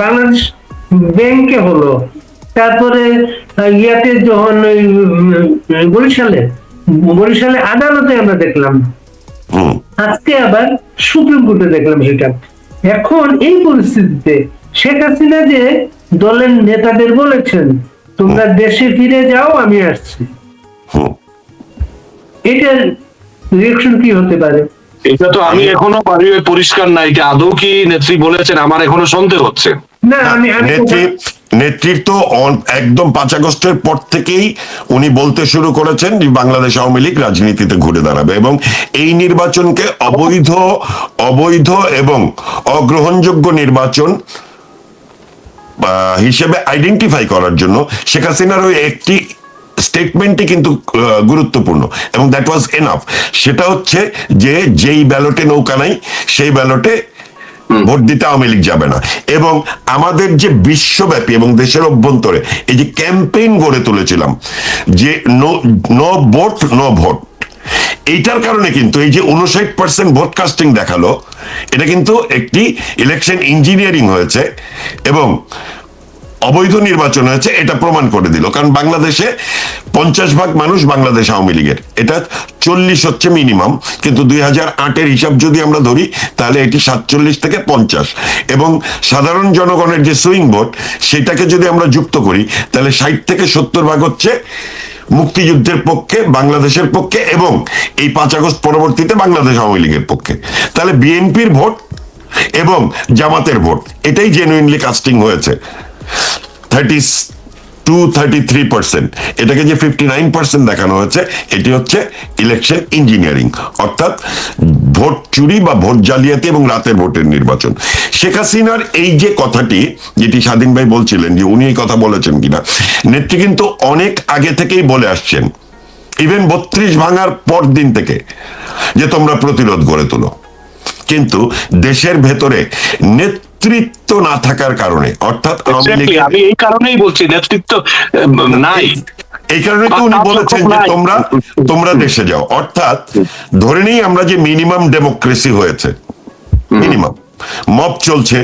বাংলাদেশ ব্যাংকে হলো, তারপরে ইয়াতে যখন বরিশালে আদালতে আমরা দেখলাম, আজকে আবার সুপ্রিম কোর্টে দেখলাম সেটা। এখন এই পরিস্থিতিতে শেখ হাসিনা যে দলের নেতাদের বলেছেন তোমরা দেশে ফিরে যাও, আমি আসছি, এটার রিঅ্যাকশন কি হতে পারে? এটা তো আমি এখনো পরিষ্কার নাই যে আদৌ কি নেত্রী বলেছেন, আমার এখনো সন্দেহ হচ্ছে। না, নেতৃত্ব একদম 5 আগস্টের পর থেকেই উনি বলতে শুরু করেছেন যে বাংলাদেশ আওয়ামী লীগ রাজনীতিতে ঘুরে দাঁড়াবে, এবং এই নির্বাচনকে অবৈধ এবং অগ্রহণযোগ্য নির্বাচন হিসেবে আইডেন্টিফাই করার জন্য শেখ হাসিনার ওই একটি স্টেটমেন্টই কিন্তু গুরুত্বপূর্ণ, এবং দ্যাট ওয়াজ এনাফ। সেটা হচ্ছে যে যেই ব্যালটে নৌকা নাই সেই ব্যালটে ভোট দিতে আওয়ামী লীগ যাবে না। এবং আমাদের যে বিশ্বব্যাপী এবং দেশের অভ্যন্তরে এই যে ক্যাম্পেইন গড়ে তুলেছিলাম যে নো ভোট নো ভোট, এইটার কারণে কিন্তু এই যে 59% ভোট কাস্টিং দেখালো, এটা কিন্তু একটি ইলেকশন ইঞ্জিনিয়ারিং হয়েছে এবং অবৈধ নির্বাচন হয়েছে, এটা প্রমাণ করে দিল। কারণ বাংলাদেশে 50% মানুষ বাংলাদেশ আওয়ামী লীগের, এটা 40 হচ্ছে মিনিমাম, কিন্তু 2008-এর হিসাব যদি আমরা ধরি তাহলে এটি 47 থেকে 50, এবং সাধারণ জনগণের যে সুইং ভোট সেটাকে যদি আমরা যুক্ত করি তাহলে 60 থেকে 70% হচ্ছে মুক্তিযুদ্ধের পক্ষে, বাংলাদেশের পক্ষে, এবং এই 5 আগস্ট পরবর্তীতে বাংলাদেশ আওয়ামী লীগের পক্ষে। তাহলে বিএনপির ভোট এবং জামাতের ভোট এটাই জেনুইনলি কাস্টিং হয়েছে 32-33%। এটাকে যে 59% দেখানো হয়েছে, এটি হচ্ছে ইলেকশন ইঞ্জিনিয়ারিং, অর্থাৎ ভোট চুরি বা ভোট জালিয়াতি এবং রাতের ভোটের নির্বাচন। শেখ হাসিনার এই যে কথাটি, যেটি স্বাধীন ভাই বলছিলেন যে উনি এই কথা বলেছেন কিনা, নেত্রী কিন্তু অনেক আগে থেকেই বলে আসছেন, ইভেন 32 ভাঙার পর দিন থেকে, যে তোমরা প্রতিরোধ গড়ে তোলো। কিন্তু দেশের ভেতরে নেতৃত্ব না থাকার কারণে, অর্থাৎ আমি এই কারণেই বলছি নেতৃত্ব নাই, এই কারণে তো উনি বলেছেন যে তোমরা দেশে যাও। অর্থাৎ ধরে নেই আমরা যে মিনিমাম ডেমোক্রেসি হয়েছে, মিনিমাম মব চলছে,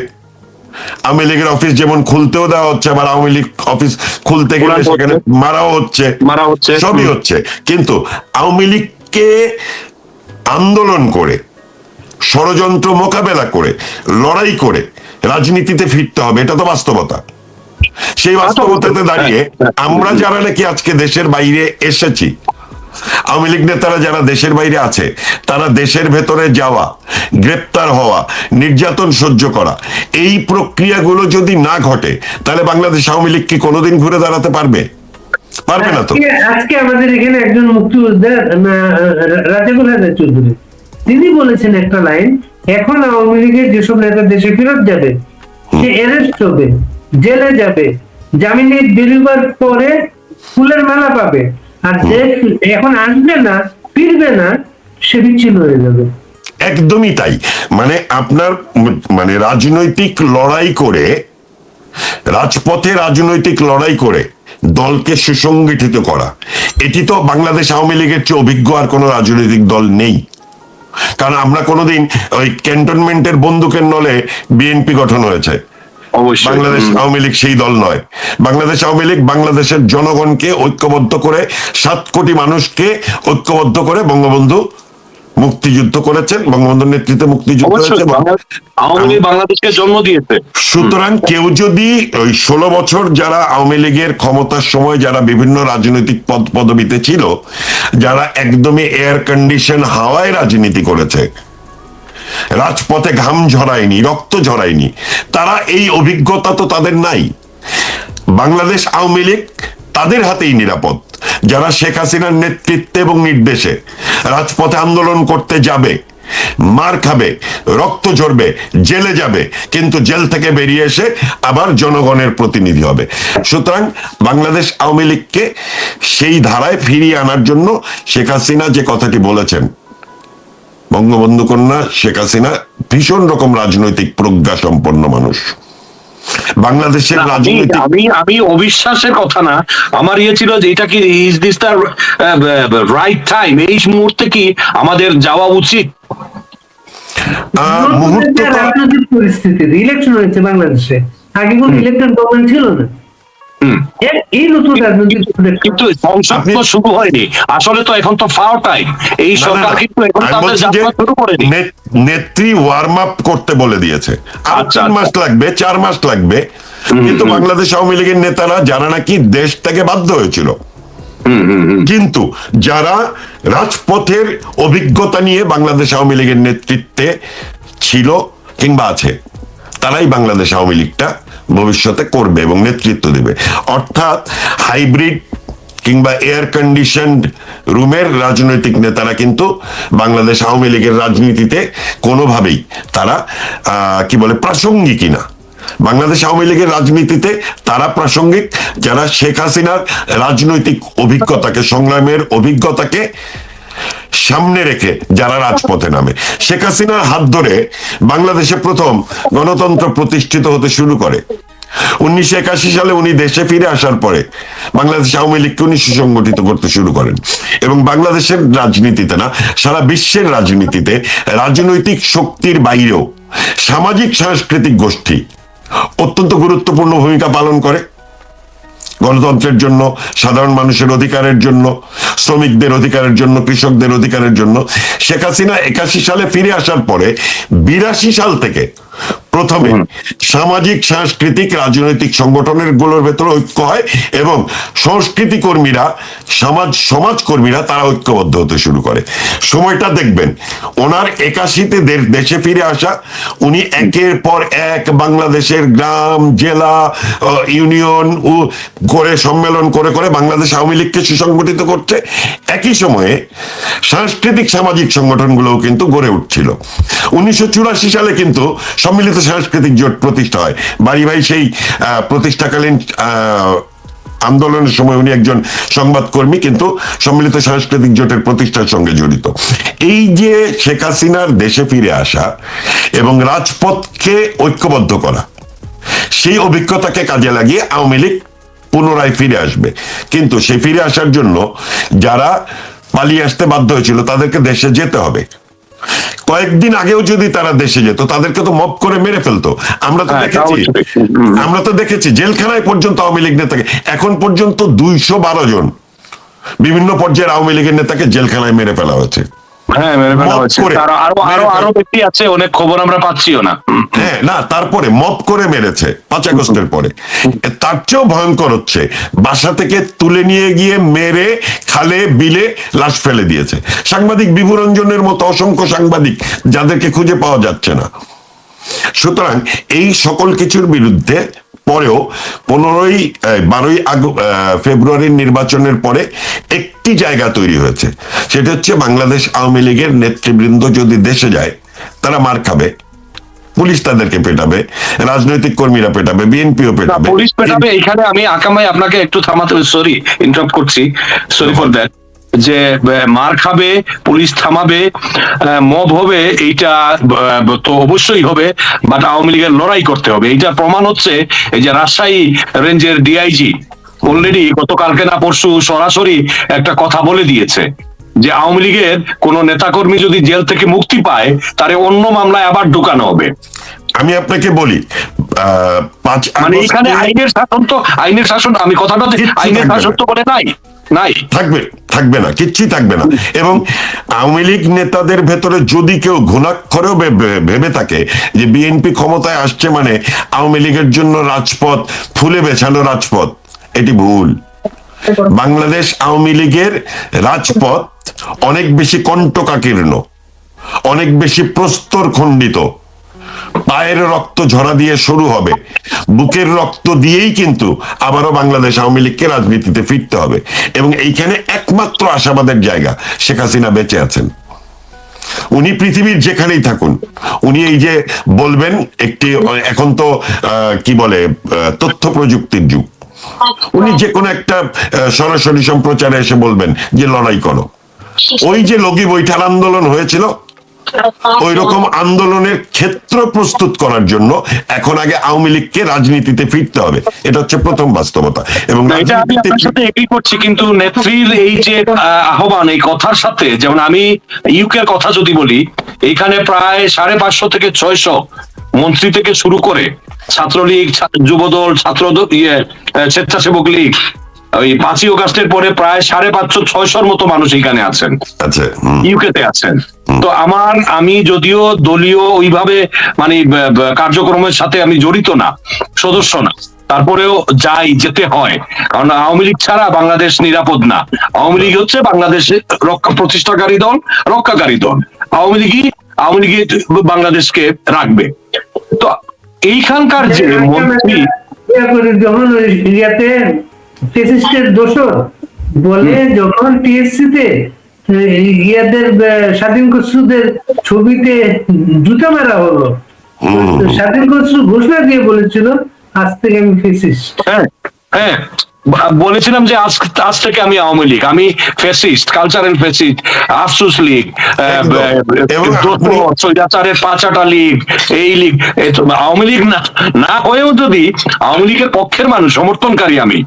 আওয়ামী লীগের অফিস যেমন খুলতেও দেওয়া হচ্ছে, আবার আওয়ামী লীগ অফিস খুলতে গেলে সেখানে মারা হচ্ছে, সবই হচ্ছে। কিন্তু আওয়ামী লীগকে আন্দোলন করে, ষড়যন্ত্র মোকাবেলা করে, লড়াই করে রাজনীতিতে ফিরতে হবে, এটা তো বাস্তবতা। সেই বাস্তবতাতে দাঁড়িয়ে আমরা যারা নাকি আজকে দেশের বাইরে এসেছি, আওয়ামী লীগ নেতারা যারা দেশের বাইরে আছে, তারা দেশের ভেতরে যাওয়া, গ্রেপ্তার হওয়া, নির্যাতন সহ্য করা, এই প্রক্রিয়াগুলো যদি না ঘটে তাহলে বাংলাদেশ আওয়ামী লীগ কি কোনোদিন ঘুরে দাঁড়াতে পারবে? পারবে না তো। আজকে আমাদের এখানে একজন মুক্তিযোদ্ধা রাজেকুল হায়দার চৌধুরী, তিনি বলেছেন একটা লাইন, এখন আওয়ামী লীগের যেসব নেতা দেশে ফেরত যাবে, সে অ্যারেস্ট হবে, জেলে যাবে, জামিনে বেরোবার পরে ফুলের মালা পাবে, আর যে এখন আসবে না, ফিরবে না, সে বিচ্ছিন্ন হয়ে যাবে। একদমই তাই। মানে আপনার মানে রাজনৈতিক লড়াই করে, রাজপথে রাজনৈতিক লড়াই করে দলকে সুসংগঠিত করা, এটি তো বাংলাদেশ আওয়ামী লীগের চেয়ে অভিজ্ঞ আর কোনো রাজনৈতিক দল নেই। কারণ আমরা কোনোদিন ওই ক্যান্টনমেন্টের বন্দুকের নলে বিএনপি গঠন হয়েছে, অবশ্যই। বাংলাদেশ আওয়ামী লীগ সেই দল নয়। বাংলাদেশ আওয়ামী লীগ বাংলাদেশের জনগণকে ঐক্যবদ্ধ করে 7 কোটি মানুষকে ঐক্যবদ্ধ করে বঙ্গবন্ধু মুক্তিযুদ্ধ করেছেন, বঙ্গবন্ধুর নেতৃত্বে মুক্তিযুদ্ধ অবশ্যই হয়েছে। আওয়ামী লীগ বাংলাদেশকে জন্ম দিয়েছে। সুতরাং কেউ যদি ওই 16 বছর যারা আওয়ামী লীগের ক্ষমতার সময় যারা বিভিন্ন রাজনৈতিক পদ পদবিতে ছিল, যারা একদমই এয়ার কন্ডিশন হাওয়ায় রাজনীতি করেছে, রাজপথে ঘাম ঝরায়নি, রক্ত ঝরায়নি, তারা এই অভিজ্ঞতা তো তাদের নাই। বাংলাদেশ আওয়ামী লীগ তাদের হাতেই নিরাপদ যারা শেখ হাসিনার নেতৃত্বে এবং নির্দেশে রাজপথে আন্দোলন করতে যাবে, মার খাবে, রক্ত ঝরবে, জেলে যাবে, কিন্তু জেল থেকে বেরিয়ে এসে আবার জনগণের প্রতিনিধি হবে। সুতরাং বাংলাদেশ আওয়ামী লীগকে সেই ধারায় ফিরিয়ে আনার জন্য শেখ হাসিনা যে কথাটি বলেছেন, বঙ্গবন্ধু কন্যা শেখ হাসিনা ভীষণ রকম রাজনৈতিক প্রজ্ঞা সম্পন্ন মানুষ। বাংলাদেশের রাজনৈতিক আমি অবিশ্বাসের কথা না, আমার ইয়ে ছিল যে এটা কি is this the right time, এই মুহূর্তে কি আমাদের যাওয়া উচিত? মুহূর্ত রাজনৈতিক পরিস্থিতি, ইলেকশন হয়েছে বাংলাদেশে, আগে কোন ইলেকটেড গভর্নমেন্ট ছিল না। এই নতুন রাজনৈতিক কিন্তু সংসদ তো শুরু হয়নি আসলে, তো এখন তো ফাও টাইম, এই সরকার কিন্তু এখন তাদের যাত্রা শুরু করেনি। নেত্রী ওয়ার্ম আপ করতে বলে দিয়েছে, আর আচ্ছা, 3 মাস লাগবে, 4 মাস লাগবে। কিন্তু বাংলাদেশ আওয়ামী লীগের নেতারা যারা নাকি দেশ থেকে বাধ্য হয়েছিল, কিন্তু যারা রাজপথের অভিজ্ঞতা নিয়ে বাংলাদেশ আওয়ামী লীগের নেতৃত্বে ছিল কিংবা আছে, তারাই বাংলাদেশ আওয়ামী লীগটা ভবিষ্যতে করবে এবং নেতৃত্ব দেবে। অর্থাৎ হাইব্রিড কিংবা এয়ার কন্ডিশনড রুমের রাজনৈতিক নেতারা কিন্তু বাংলাদেশ আওয়ামী লীগের রাজনীতিতে কোনোভাবেই তারা কি বলে প্রাসঙ্গিকই না। বাংলাদেশ আওয়ামী লীগের রাজনীতিতে তারা প্রাসঙ্গিক যারা শেখ হাসিনার রাজনৈতিক অভিজ্ঞতাকে, সংগ্রামের অভিজ্ঞতাকে সামনে রেখে যারা রাজপথে নামে। শেখ হাসিনার হাত ধরে বাংলাদেশে প্রথম গণতন্ত্র প্রতিষ্ঠিত হতে শুরু করে 1981 সালে। উনি দেশে ফিরে আসার পরে বাংলাদেশ আওয়ামী লীগকে উনি সুসংগঠিত করতে শুরু করেন এবং বাংলাদেশের রাজনীতিতে না, সারা বিশ্বের রাজনীতিতে রাজনৈতিক শক্তির বাইরেও সামাজিক সাংস্কৃতিক গোষ্ঠী অত্যন্ত গুরুত্বপূর্ণ ভূমিকা পালন করে। গণতন্ত্রের জন্য, সাধারণ মানুষের অধিকারের জন্য, শ্রমিকদের অধিকারের জন্য, কৃষকদের অধিকারের জন্য। শেখ হাসিনা 81 সালে ফিরে আসার পরে 82 সাল থেকে প্রথমে সামাজিক সাংস্কৃতিক রাজনৈতিক সংগঠনের গুলোর ভেতরে ঐক্য হয় এবং সংস্কৃতি কর্মীরা, সমাজ কর্মীরা তারা ঐক্যবদ্ধ হতে শুরু করে। সময়টা দেখবেন ওনার 81-তে দেশে ফিরে আসা, উনি একের পর এক বাংলাদেশের গ্রাম, জেলা, ইউনিয়ন করে সম্মেলন করে করে বাংলাদেশ আওয়ামী লীগকে সুসংগঠিত করছে। একই সময়ে সাংস্কৃতিক সামাজিক সংগঠনগুলোও কিন্তু গড়ে উঠছিল। 1984 সালে কিন্তু সম্মিলিত সাংস্কৃতিক জোট প্রতিষ্ঠা হয়। বাড়ি ভাই সেই প্রতিষ্ঠাকালীন আন্দোলনের সময় উনি একজন সংবাদকর্মী, কিন্তু সম্মিলিত সাংস্কৃতিক জোটের প্রতিষ্ঠার সঙ্গে জড়িত। এই যে শেখ হাসিনার দেশে ফিরে আসা এবং রাজপথকে ঐক্যবদ্ধ করা, সেই অভিজ্ঞতাকে কাজে লাগিয়ে আওয়ামী লীগ পুনরায় ফিরে আসবে। কিন্তু সেই ফিরে আসার জন্য যারা পালিয়ে আসতে বাধ্য হয়েছিল তাদেরকে দেশে যেতে হবে। কয়েকদিন আগেও যদি তারা দেশে যেত তাদেরকে তো মব করে মেরে ফেলতো। আমরা তো দেখেছি জেলখানায় পর্যন্ত আওয়ামী লীগ নেতাকে, এখন পর্যন্ত 212 জন বিভিন্ন পর্যায়ের আওয়ামী লীগের নেতাকে জেলখানায় মেরে ফেলা হয়েছে। হ্যাঁ, মেরে ফেলা হয়েছে। আরো ব্যক্তি আছে, অনেক খবর আমরা পাচ্ছিও না। হ্যাঁ, না, তারপরে মব করে মেরেছে 5 আগস্টের পরে। তার চেয়েও ভয়ঙ্কর হচ্ছে বাসা থেকে তুলে নিয়ে গিয়ে মেরে খালে বিলে লাশ ফেলে দিয়েছে। সাংবাদিক বিভুরঞ্জনের মতো অসংখ্য সাংবাদিক যাদেরকে খুঁজে পাওয়া যাচ্ছে না। সুতরাং এই সকল কিছুর বিরুদ্ধে পরেও 12ই ফেব্রুয়ারির নির্বাচনের পরে একটি জায়গা তৈরি হয়েছে, সেটা হচ্ছে বাংলাদেশ আওয়ামী লীগের নেতৃবৃন্দ যদি দেশে যায় তারা মার খাবে, পুলিশ তাদেরকে পেটাবে, রাজনৈতিক কর্মীরা পেটাবে, বিএনপিও পেটাবে, পুলিশ পেটাবে। এখানে আমি আকামাই আপনাকে একটু থামাতে, সরি ইন্টারাপ্ট করছি, সরি ফর দ্যাট। যে মার খাবে, পুলিশ থামাবে, মব হবে, এইটা তো অবশ্যই হবে, বাট আওয়ামী লীগের লড়াই করতে হবে। এইটা প্রমাণ হচ্ছে এই যে রাজশাহী রেঞ্জের ডিআইজি অলরেডি গতকালকে না পরশু সরাসরি একটা কথা বলে দিয়েছে যে আওয়ামী লীগের কোন নেতাকর্মী যদি জেল থেকে মুক্তি পায় তারে অন্য মামলায় আবার ঢুকানো হবে। আমি আপনাকে বলি 5 মানে এখানে আইনের শাসন আমি কথাটা আইনের শাসন তো বলে নাই নাই থাকবে না, কিচ্ছুই থাকবে না। এবং আওয়ামী লীগ নেতাদের ভেতরে যদি কেউ ঘুণাক্ষরেও ভেবে থাকে যে বিএনপি ক্ষমতায় আসছে মানে আওয়ামী লীগের জন্য রাজপথ ফুলে বেছানো রাজপথ, এটি ভুল। বাংলাদেশ আওয়ামী লীগের রাজপথ অনেক বেশি কণ্টকাকীর্ণ, অনেক বেশি প্রস্তর খণ্ডিত, পায়ের রক্ত ঝরা দিয়ে শুরু হবে, বুকের রক্ত দিয়েই কিন্তু আবারও বাংলাদেশ আওয়ামী লীগকে রাজনীতিতে ফিরতে হবে। এবং এইখানে একমাত্র আশাবাদের জায়গা, শেখ হাসিনা বেঁচে আছেন। উনি পৃথিবীর যেখানেই থাকুন, উনি এই যে বলবেন একটি, এখন তো কি বলে তথ্য প্রযুক্তির যুগ, উনি যে কোনো একটা সরাসরি সম্প্রচারে এসে বলবেন যে লড়াই করো। ওই যে লগি বৈঠাল আন্দোলন হয়েছিল, ওই রকম আন্দোলনের ক্ষেত্র প্রস্তুত করার জন্য এখন আগে আওয়ামী লীগকে রাজনীতিতে ফিরতে হবে, এটা হচ্ছে প্রথম বাস্তবতা। এবং এটা আমি আপনার সাথে এগ্রি করছি, কিন্তু নেত্রীর এই যে আহ্বান, এই কথার সাথে, যেমন আমি ইউকের কথা যদি বলি, এখানে প্রায় 550 থেকে 600 মন্ত্রী থেকে শুরু করে ছাত্রলীগ, যুবদল, স্বেচ্ছাসেবক লীগ, ওই 5ই অগাস্টের পরে প্রায় 550-600 মতো মানুষ এখানে আছেন, ইউকেতে আছেন। তো আমি যদিও দলীয় ওইভাবে মানে কার্যক্রমের সাথে আমি জড়িত না, সদস্য না, তারপরেও যেতে হয়, কারণ আওয়ামী লীগ ছাড়া বাংলাদেশ নিরাপদ না। আওয়ামী লীগ হচ্ছে বাংলাদেশের প্রতিষ্ঠাকারী দল, রক্ষাকারী দল। আওয়ামী লীগই বাংলাদেশকে রাখবে। তো এইখানকার যে মন্ত্রী যখন ইয়াতে ফেসিস্টের দোষর বলে, যখন টিএসসি তে ইয়াদের স্বাধীন কর্মীদের ছবিতে জুতা মারা হলো, স্বাধীন কর্মী ঘোষণা দিয়ে বলেছিল আজ থেকে আমি ফেসিস্ট। হ্যাঁ, বলেছিলাম যে আজ থেকে আমি আওয়ামী লীগ, আমি ফ্যাসিস্ট, কালচারাল ফ্যাসিস্ট, আফসোস লীগ, স্বৈরাচারের পাঁচাটা লীগ, এই লীগ, আওয়ামী লীগ না হয়েও যদি আওয়ামী লীগের পক্ষের মানুষ, সমর্থনকারী, আমি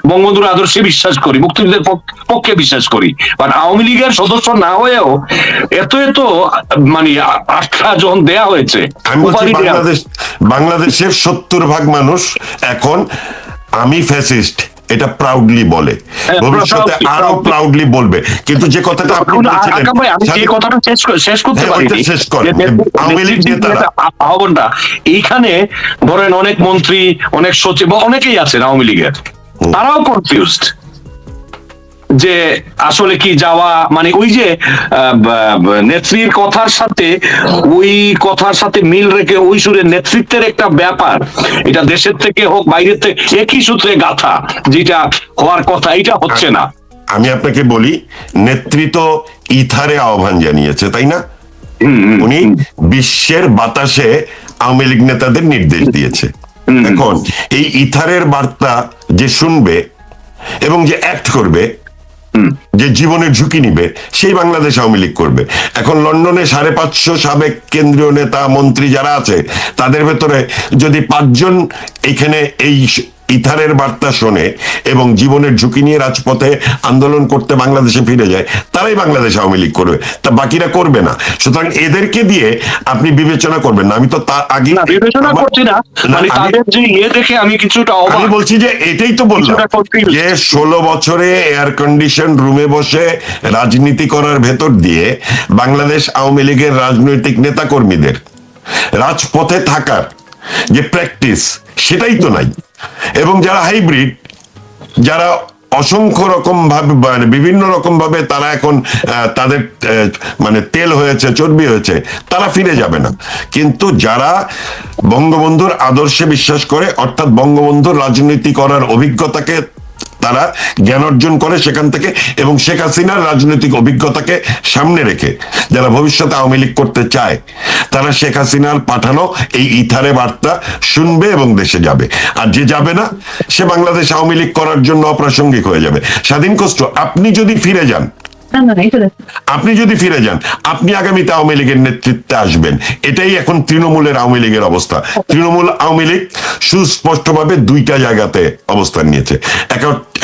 বঙ্গবন্ধুর আদর্শে বিশ্বাস করি, মুক্তিযুদ্ধের পক্ষে বিশ্বাস করি, বাট আওয়ামী লীগের সদস্য না হয়েও এত মানে আখ্যাজন দেয়া হয়েছে। বাংলাদেশের 70% মানুষ এখন আমি ফ্যাসিস্ট এটা প্রাউডলি বলে, ভবিষ্যতে আরো প্রাউডলি বলবে। কিন্তু যে কথাটা আপনি বলছিলেন, আমি যে কথাটা শেষ করতে পারি, আওয়ামী লীগ নেতারা আহ্বানটা এইখানে ধরেন অনেক মন্ত্রী, অনেক সচিব, অনেকেই আছেন আওয়ামী লীগের, তারাও কনফিউজড যে আসলে কি যাওয়া, মানে ওই যে নেত্রীর কথার সাথে মিল রেখে ওই সুরে নেতৃত্বের একটা ব্যাপার, এটা দেশের থেকে হোক বাইরের থেকে একই সূত্রে গাথা, যেটা হওয়ার কথা এটা হচ্ছে না। আমি আপনাকে বলি, নেতৃত্ব ইথারে আহ্বান জানিয়েছে, তাই না? উনি বিশ্বের বাতাসে আওয়ামী লীগ নেতাদের নির্দেশ দিয়েছে। এখন এই ইথারের বার্তা যে শুনবে এবং যে অ্যাক্ট করবে, যে জীবনের ঝুঁকি নিবে, সেই বাংলাদেশ আওয়ামী লীগ করবে। এখন লন্ডনে 550 সাবেক কেন্দ্রীয় নেতা মন্ত্রী যারা আছে, তাদের ভেতরে যদি 5 জন এখানে এই ইথারের বার্তা শোনে এবং জীবনের ঝুঁকি নিয়ে রাজপথে আন্দোলন করতে বাংলাদেশে ফিরে যায়, তারাই বাংলাদেশ আওয়ামী লীগ করবে, তা বাকিরা করবে না। সুতরাং এদেরকে দিয়ে আপনি বিবেচনা করবেন না। আমি তো তার আগে বিবেচনা করছি না, মানে তাদের যে দেখে আমি কিছুটা আমি বলছি যে এটাই তো বললাম যে 16 বছরে এয়ার কন্ডিশন রুমে বসে রাজনীতি করার ভেতর দিয়ে বাংলাদেশ আওয়ামী লীগের রাজনৈতিক নেতা কর্মীদের রাজপথে থাকার যে প্র্যাকটিস, সেটাই তো নাই। এবং যারা হাইব্রিড, যারা অসংখ্য রকম ভাবে মানে বিভিন্ন রকম ভাবে তারা এখন তাদের মানে তেল হয়েছে, চর্বি হয়েছে, তারা ফিরে যাবে না। কিন্তু যারা বঙ্গবন্ধুর আদর্শে বিশ্বাস করে, অর্থাৎ বঙ্গবন্ধুর রাজনীতি করার অভিজ্ঞতাকে তারা জ্ঞান অর্জন করে সেখান থেকে, এবং শেখ হাসিনার রাজনৈতিক অভিজ্ঞতাকে সামনে রেখে যারা ভবিষ্যতে আওয়ামী লীগ করতে চায়, তারা শেখ হাসিনার পাঠানো এই ইথারে বার্তা শুনবে এবং দেশে যাবে। আর যে যাবে না, সে বাংলাদেশ আওয়ামী লীগ করার জন্য অপ্রাসঙ্গিক হয়ে যাবে। স্বাধীন কষ্ট, আপনি যদি ফিরে যান, আপনি আগামীতে আওয়ামী লীগের নেতৃত্বে আসবেন, এটাই এখন তৃণমূলের আওয়ামী লীগের অবস্থা। তৃণমূল আওয়ামী লীগ সুস্পষ্টভাবে 2টা জায়গাতে অবস্থান নিয়েছে।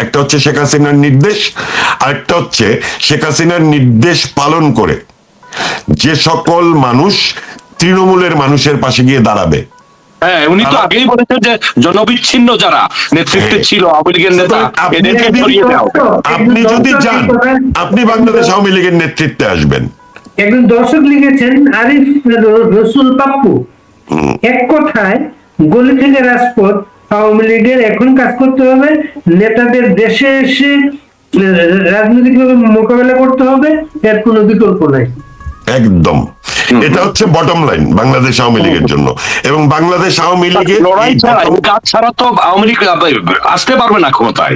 একটা হচ্ছে শেখ হাসিনার নির্দেশ, আরেকটা হচ্ছে শেখ হাসিনার নির্দেশ পালন করে যে সকল মানুষ তৃণমূলের মানুষের পাশে গিয়ে দাঁড়াবে, হ্যাঁ, উনি তো আগেই বলেছেন যে জনবিচ্ছিন্ন যারা নেতৃত্বে ছিল আওয়ামী লীগের নেতা, আপনি এদেরকে যদি- সরিয়ে দেওয়া হবে। আপনি যদি যান, আপনি বাংলাদেশ আওয়ামী লীগের নেতৃত্বে আসবেন। একজন দর্শক লিখেছেন আরিফ রসুল পাপ্পু, এক কথায় গলি থেকে রাজপথ, আওয়ামী লীগের এখন কাজ করতে হবে, নেতাদের দেশে এসে রাজনৈতিকভাবে মোকাবেলা করতে হবে, এর কোনো বিকল্প নাই। একদম, এটা হচ্ছে বটম লাইন বাংলাদেশ আওয়ামী লীগের জন্য। এবং বাংলাদেশ আওয়ামী লীগের লড়াই এই ছাড়া, bottom- কাজ ছাড়া তো আওয়ামী লীগ আসতে পারবে না ক্ষমতায়,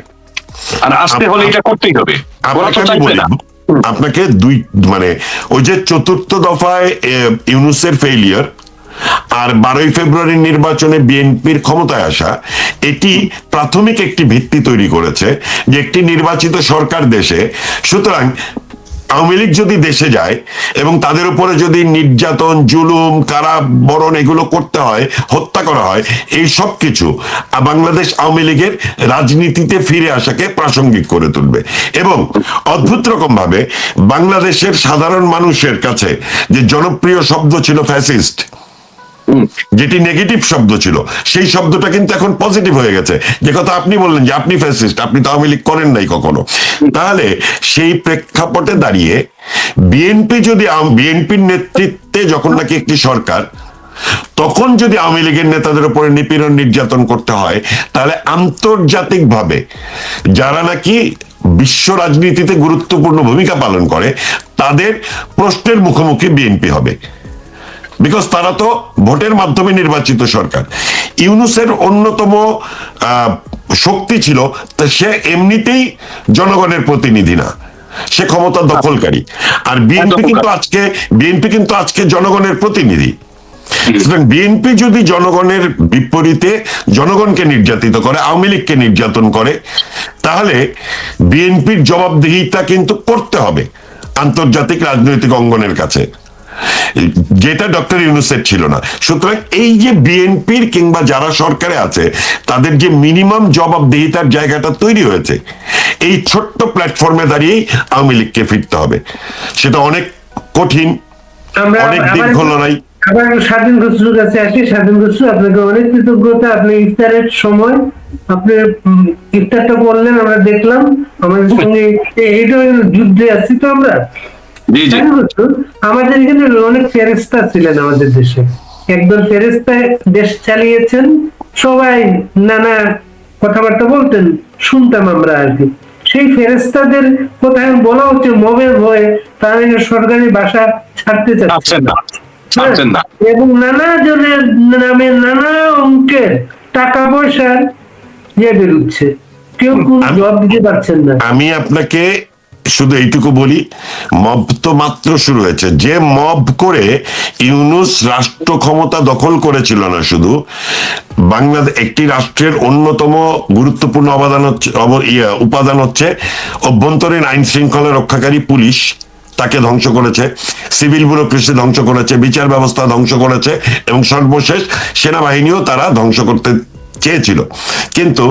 আর আসতে হলে এটা করতেই হবে। ওরা তো আপনাকে আমি চাইবে বলি, না। আপনাকে মানে ওই যে চতুর্থ দফায় ইউনূসের ফেইলিয়ার আর 12ই ফেব্রুয়ারির নির্বাচনে বিএনপির ক্ষমতায় আসা, এটি প্রাথমিক একটি ভিত্তি তৈরি করেছে যে একটি নির্বাচিত সরকার দেশে, সুতরাং আওয়ামী লীগ যদি দেশে যায় এবং তাদের উপরে যদি নির্যাতন, জুলুম, কারাবরণ এগুলো করতে হয়, হত্যা করা হয়, এই সব কিছু বাংলাদেশ আওয়ামী লীগের রাজনীতিতে ফিরে আসাকে প্রাসঙ্গিক করে তুলবে। এবং অদ্ভুত রকম ভাবে বাংলাদেশের সাধারণ মানুষের কাছে যে জনপ্রিয় শব্দ ছিল ফ্যাসিস্ট, যেটি নেগেটিভ শব্দ ছিল, সেই শব্দটা কিন্তু এখন পজিটিভ হয়ে গেছে। যে কথা আপনি বললেন যে আপনি ফ্যাসিস্ট, আপনি তো আওয়ামী লীগ করেন নাই কখনো। তাহলে সেই প্রেক্ষাপটে দাঁড়িয়ে বিএনপি যদি বিএনপির নেতৃত্বে যখন নাকি একটি সরকার, তখন যদি আওয়ামী লীগের নেতাদের উপরে নিপীড়ন নির্যাতন করতে হয়, তাহলে আন্তর্জাতিকভাবে যারা নাকি বিশ্ব রাজনীতিতে গুরুত্বপূর্ণ ভূমিকা পালন করে, তাদের প্রশ্নের মুখোমুখি বিএনপি হবে। বিকজ তারা তো ভোটের মাধ্যমে নির্বাচিত সরকার। ইউনূসের অন্যতম শক্তি ছিল সে এমনিতেই জনগণের প্রতিনিধি না, সে ক্ষমতা দখলকারী। আর বিএনপি কিন্তু আজকে জনগণের প্রতিনিধি। সুতরাং বিএনপি যদি জনগণের বিপরীতে জনগণকে নির্যাতিত করে, আওয়ামী লীগকে নির্যাতন করে, তাহলে বিএনপির জবাবদিহিতা কিন্তু করতে হবে আন্তর্জাতিক রাজনৈতিক অঙ্গনের কাছে, যেটা ডক্টর ইউনূসের ছিল না। সুতরাং এই যে বিএনপির কিংবা যারা সরকারে আছে তাদের যে মিনিমাম জবাবদিহিতার জায়গাটা তৈরি হয়েছে, এই ছোট্ট প্ল্যাটফর্মে দাঁড়িয়েই আওয়ামী লীগকে ফিরতে হবে। সেটা অনেক কঠিন, অনেক দীর্ঘ লড়াই। আবার স্বাধীন খসরুর কাছে আসি। স্বাধীন খসরু, আপনাকে অনেক কৃতজ্ঞতা। আপনি ইফতারের সময় আপনি ইফতারটা করলেন, আমরা দেখলাম। আমাদের সঙ্গে এইটা যুদ্ধে আসছি তো আমরা। জি জি, আমাদের এখানে অনেক ফেরেস্তা ছিলেন আমাদের দেশে, একদল ফেরেস্তায় দেশ চালিয়েছেন, সবাই নানা কথাবার্তা বলতেন, শুনতাম আমরা আর কি। সেই ফেরেস্তাদের কথা বলা হচ্ছে মবের ভয়ে তারা সরকারি বাসা ছাড়তে চাচ্ছে ছাড়ছেন না, ছাড়ছেন না। এবং নানা জনের নামে নানা অঙ্কের টাকা পয়সার ইয়ে বেরোচ্ছে, কেউ কোন জবাব দিতে পারছেন না। আমি আপনাকে শুধু এইটুকু বলি, মব তো মাত্র শুরু হয়েছে। যে মব করে ইউনূস রাষ্ট্র ক্ষমতা দখল করেছিল না, শুধু বাংলাদেশ একটি রাষ্ট্রের অন্যতম গুরুত্বপূর্ণ উপাদান হচ্ছে অভ্যন্তরীণ আইন শৃঙ্খলা রক্ষাকারী পুলিশ, তাকে ধ্বংস করেছে, সিভিল ব্যুরোক্রেসি ধ্বংস করেছে, বিচার ব্যবস্থা ধ্বংস করেছে, এবং সর্বশেষ সেনাবাহিনীও তারা ধ্বংস করতে চেয়েছিল। কিন্তু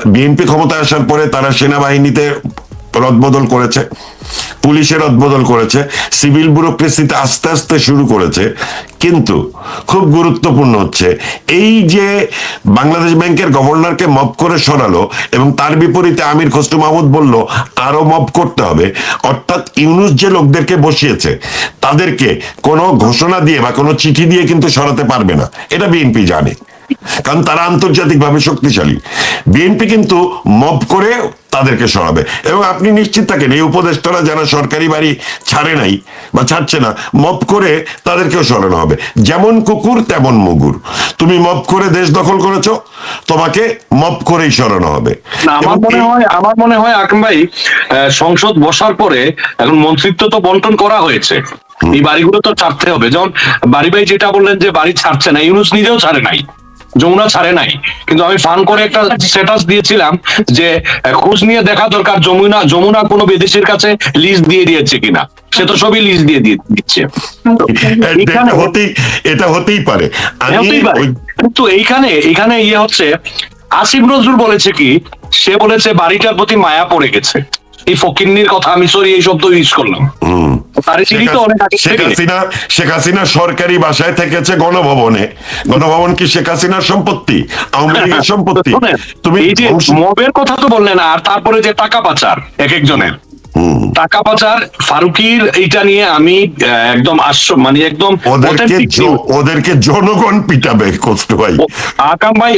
বিএনপি ক্ষমতায় আসার পরে তারা সেনাবাহিনীতে রদবদল করেছে, পুলিশের রদবদল করেছে, সিভিল ব্যুরোক্রেসিতে আস্তে আস্তে শুরু করেছে। কিন্তু খুব গুরুত্বপূর্ণ হচ্ছে এই যে বাংলাদেশ ব্যাংকের গভর্নরকে মব করে সরালো এবং তার বিপরীতে আমির খসরু মাহমুদ বলল আরো মব করতে হবে। অর্থাৎ ইউনূস যে লোকদেরকে বসিয়েছে তাদেরকে কোনো ঘোষণা দিয়ে বা কোনো চিঠি দিয়ে কিন্তু সরাতে পারবে না, এটা বিএনপি জানে, কারণ তারা আন্তর্জাতিকভাবে শক্তিশালী। বিএনপি কিন্তু মব করে তাদেরকে সরাবে। এবং আপনি নিশ্চিত থাকেন এই উপদেষ্টারা যারা সরকারি বাড়ি ছাড়ে নাই বা ছাড়ছে না, মব করে তাদেরকেও সরানো হবে। যেমন কুকুর তেমন মুগুর, তুমি মব করে দেশ দখল করেছো, তোমাকে মব করেই সরানো হবে। না, আমার মনে হয় আকরাম ভাই, সংসদ বসার পরে এখন মন্ত্রিত্ব তো বন্টন করা হয়েছে, এই বাড়িগুলো তো ছাড়তে হবে। যেমন বাড়ি ভাই যেটা বললেন যে বাড়ি ছাড়ছে না, ইউনূস নিজেও ছাড়ে নাই, যমুনা ছাড়ে নাই, কিন্তু আমি ফান করে একটা স্ট্যাটাস দিয়েছিলাম যে খোঁজ নিয়ে দেখা দরকার যমুনা কোনো বিদেশির কাছে লিজ দিয়ে দিয়েছে কিনা। সে তো সবই লিজ দিয়ে দিচ্ছে। এটা হতেই পারে, কিন্তু এইখানে ইয়ে হচ্ছে, আসিফ নজরুল বলেছে কি, সে বলেছে বাড়িটার প্রতি মায়া পড়ে গেছে। এই ফকিন্নির কথা, আমি সরি এই শব্দ ইউজ করলাম, তারে চিনি তো অনেক আগে থেকে। শেখ হাসিনা সরকারি বাসায় থেকেছে গণভবনে। গণভবন কি শেখ হাসিনার সম্পত্তি, আওয়ামী লীগের সম্পত্তি? শোনেন, তুমি এই যে মবের কথা তো বললেন, আর তারপরে যে টাকা পাচার এক একজনের টাকা পাচার, ফারুকির এইটা নিয়ে আমি একদম মানে একদম ওদেরকে জনগণ পিটাবে কষ্ট ভাই। আকাম ভাই,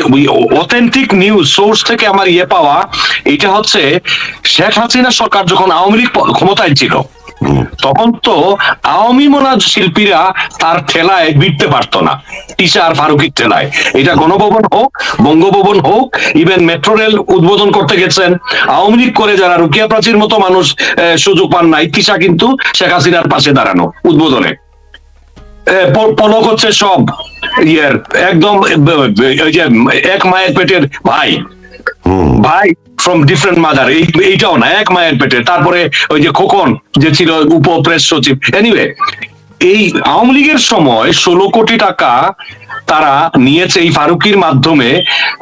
অথেন্টিক নিউজ সোর্স থেকে আমার পাওয়া, এটা হচ্ছে শেখ হাসিনা সরকার যখন আওয়ামী লীগ ক্ষমতায় ছিল, তখন তো আওয়ামী মোনাজ শিল্পীরা তার ঠেলায় বিটতে পারতো না, টিশা আর ফারুকির ঠেলায়। এটা গণভবন হোক, বঙ্গভবন হোক, ইভেন মেট্রো রেল উদ্বোধন করতে গেছেন আওয়ামী লীগ করে যারা, রুকিয়া প্রাচীর মতো মানুষ সুযোগ পান নাই। টিশা কিন্তু শেখ হাসিনার পাশে দাঁড়ানো উদ্বোধনে। পলক হচ্ছে সব একদম ওই যে এক মায়ের পেটের ভাই ভাই ফ্রম ডিফারেন্ট মাদার, এইটাও না, এক মায়ের পেটে। তারপরে ওই যে খোকন যে ছিল উপ প্রেস সচিব। এনিওয়ে, এই আওয়ামী লীগের সময় 16 কোটি টাকা তারা নিয়েছে এই ফারুকির মাধ্যমে,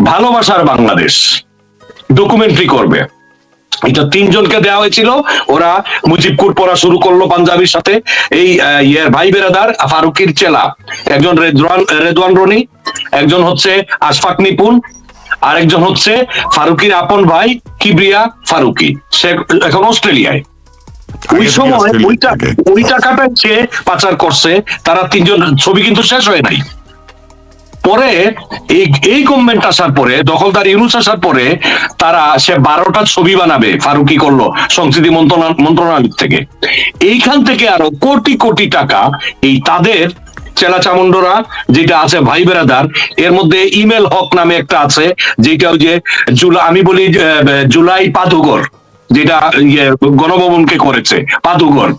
ভালোবাসার বাংলাদেশ ডকুমেন্টারি করবে। এটা 3 জনকে দেওয়া হয়েছিল, ওরা মুজিবকুর পড়া শুরু করলো পাঞ্জাবির সাথে। এই ভাই বেরাদার ফারুকির চেলা, একজন রেদওয়ান রনি, একজন হচ্ছে আশফাক নিপুন, আরেকজন হচ্ছে ফারুকির আপন ভাই কিবরিয়া ফারুকি, সে এখন অস্ট্রেলিয়ায়। ওই সময় ওই টাকাটা যে পাচার করছে, তারা 3 জন, ছবি কিন্তু শেষ হয় নাই। পরে এই গভর্নমেন্ট আসার পরে, দখলদার ইউনূস আসার পরে, সে 12টা ছবি বানাবে, ফারুকি করলো সংস্কৃতি মন্ত্রণালয় থেকে। এইখান থেকে আরো কোটি কোটি টাকা এই তাদের চেলা চামুন্ডরা যেটা আছে ভাই বেরাদার, এর মধ্যে ইমেল হক নামে একটা আছে, যেটা ওই যে আমি বলি জুলাই পাদুগর, যেটা গণভবনকে করেছে পাদুগর।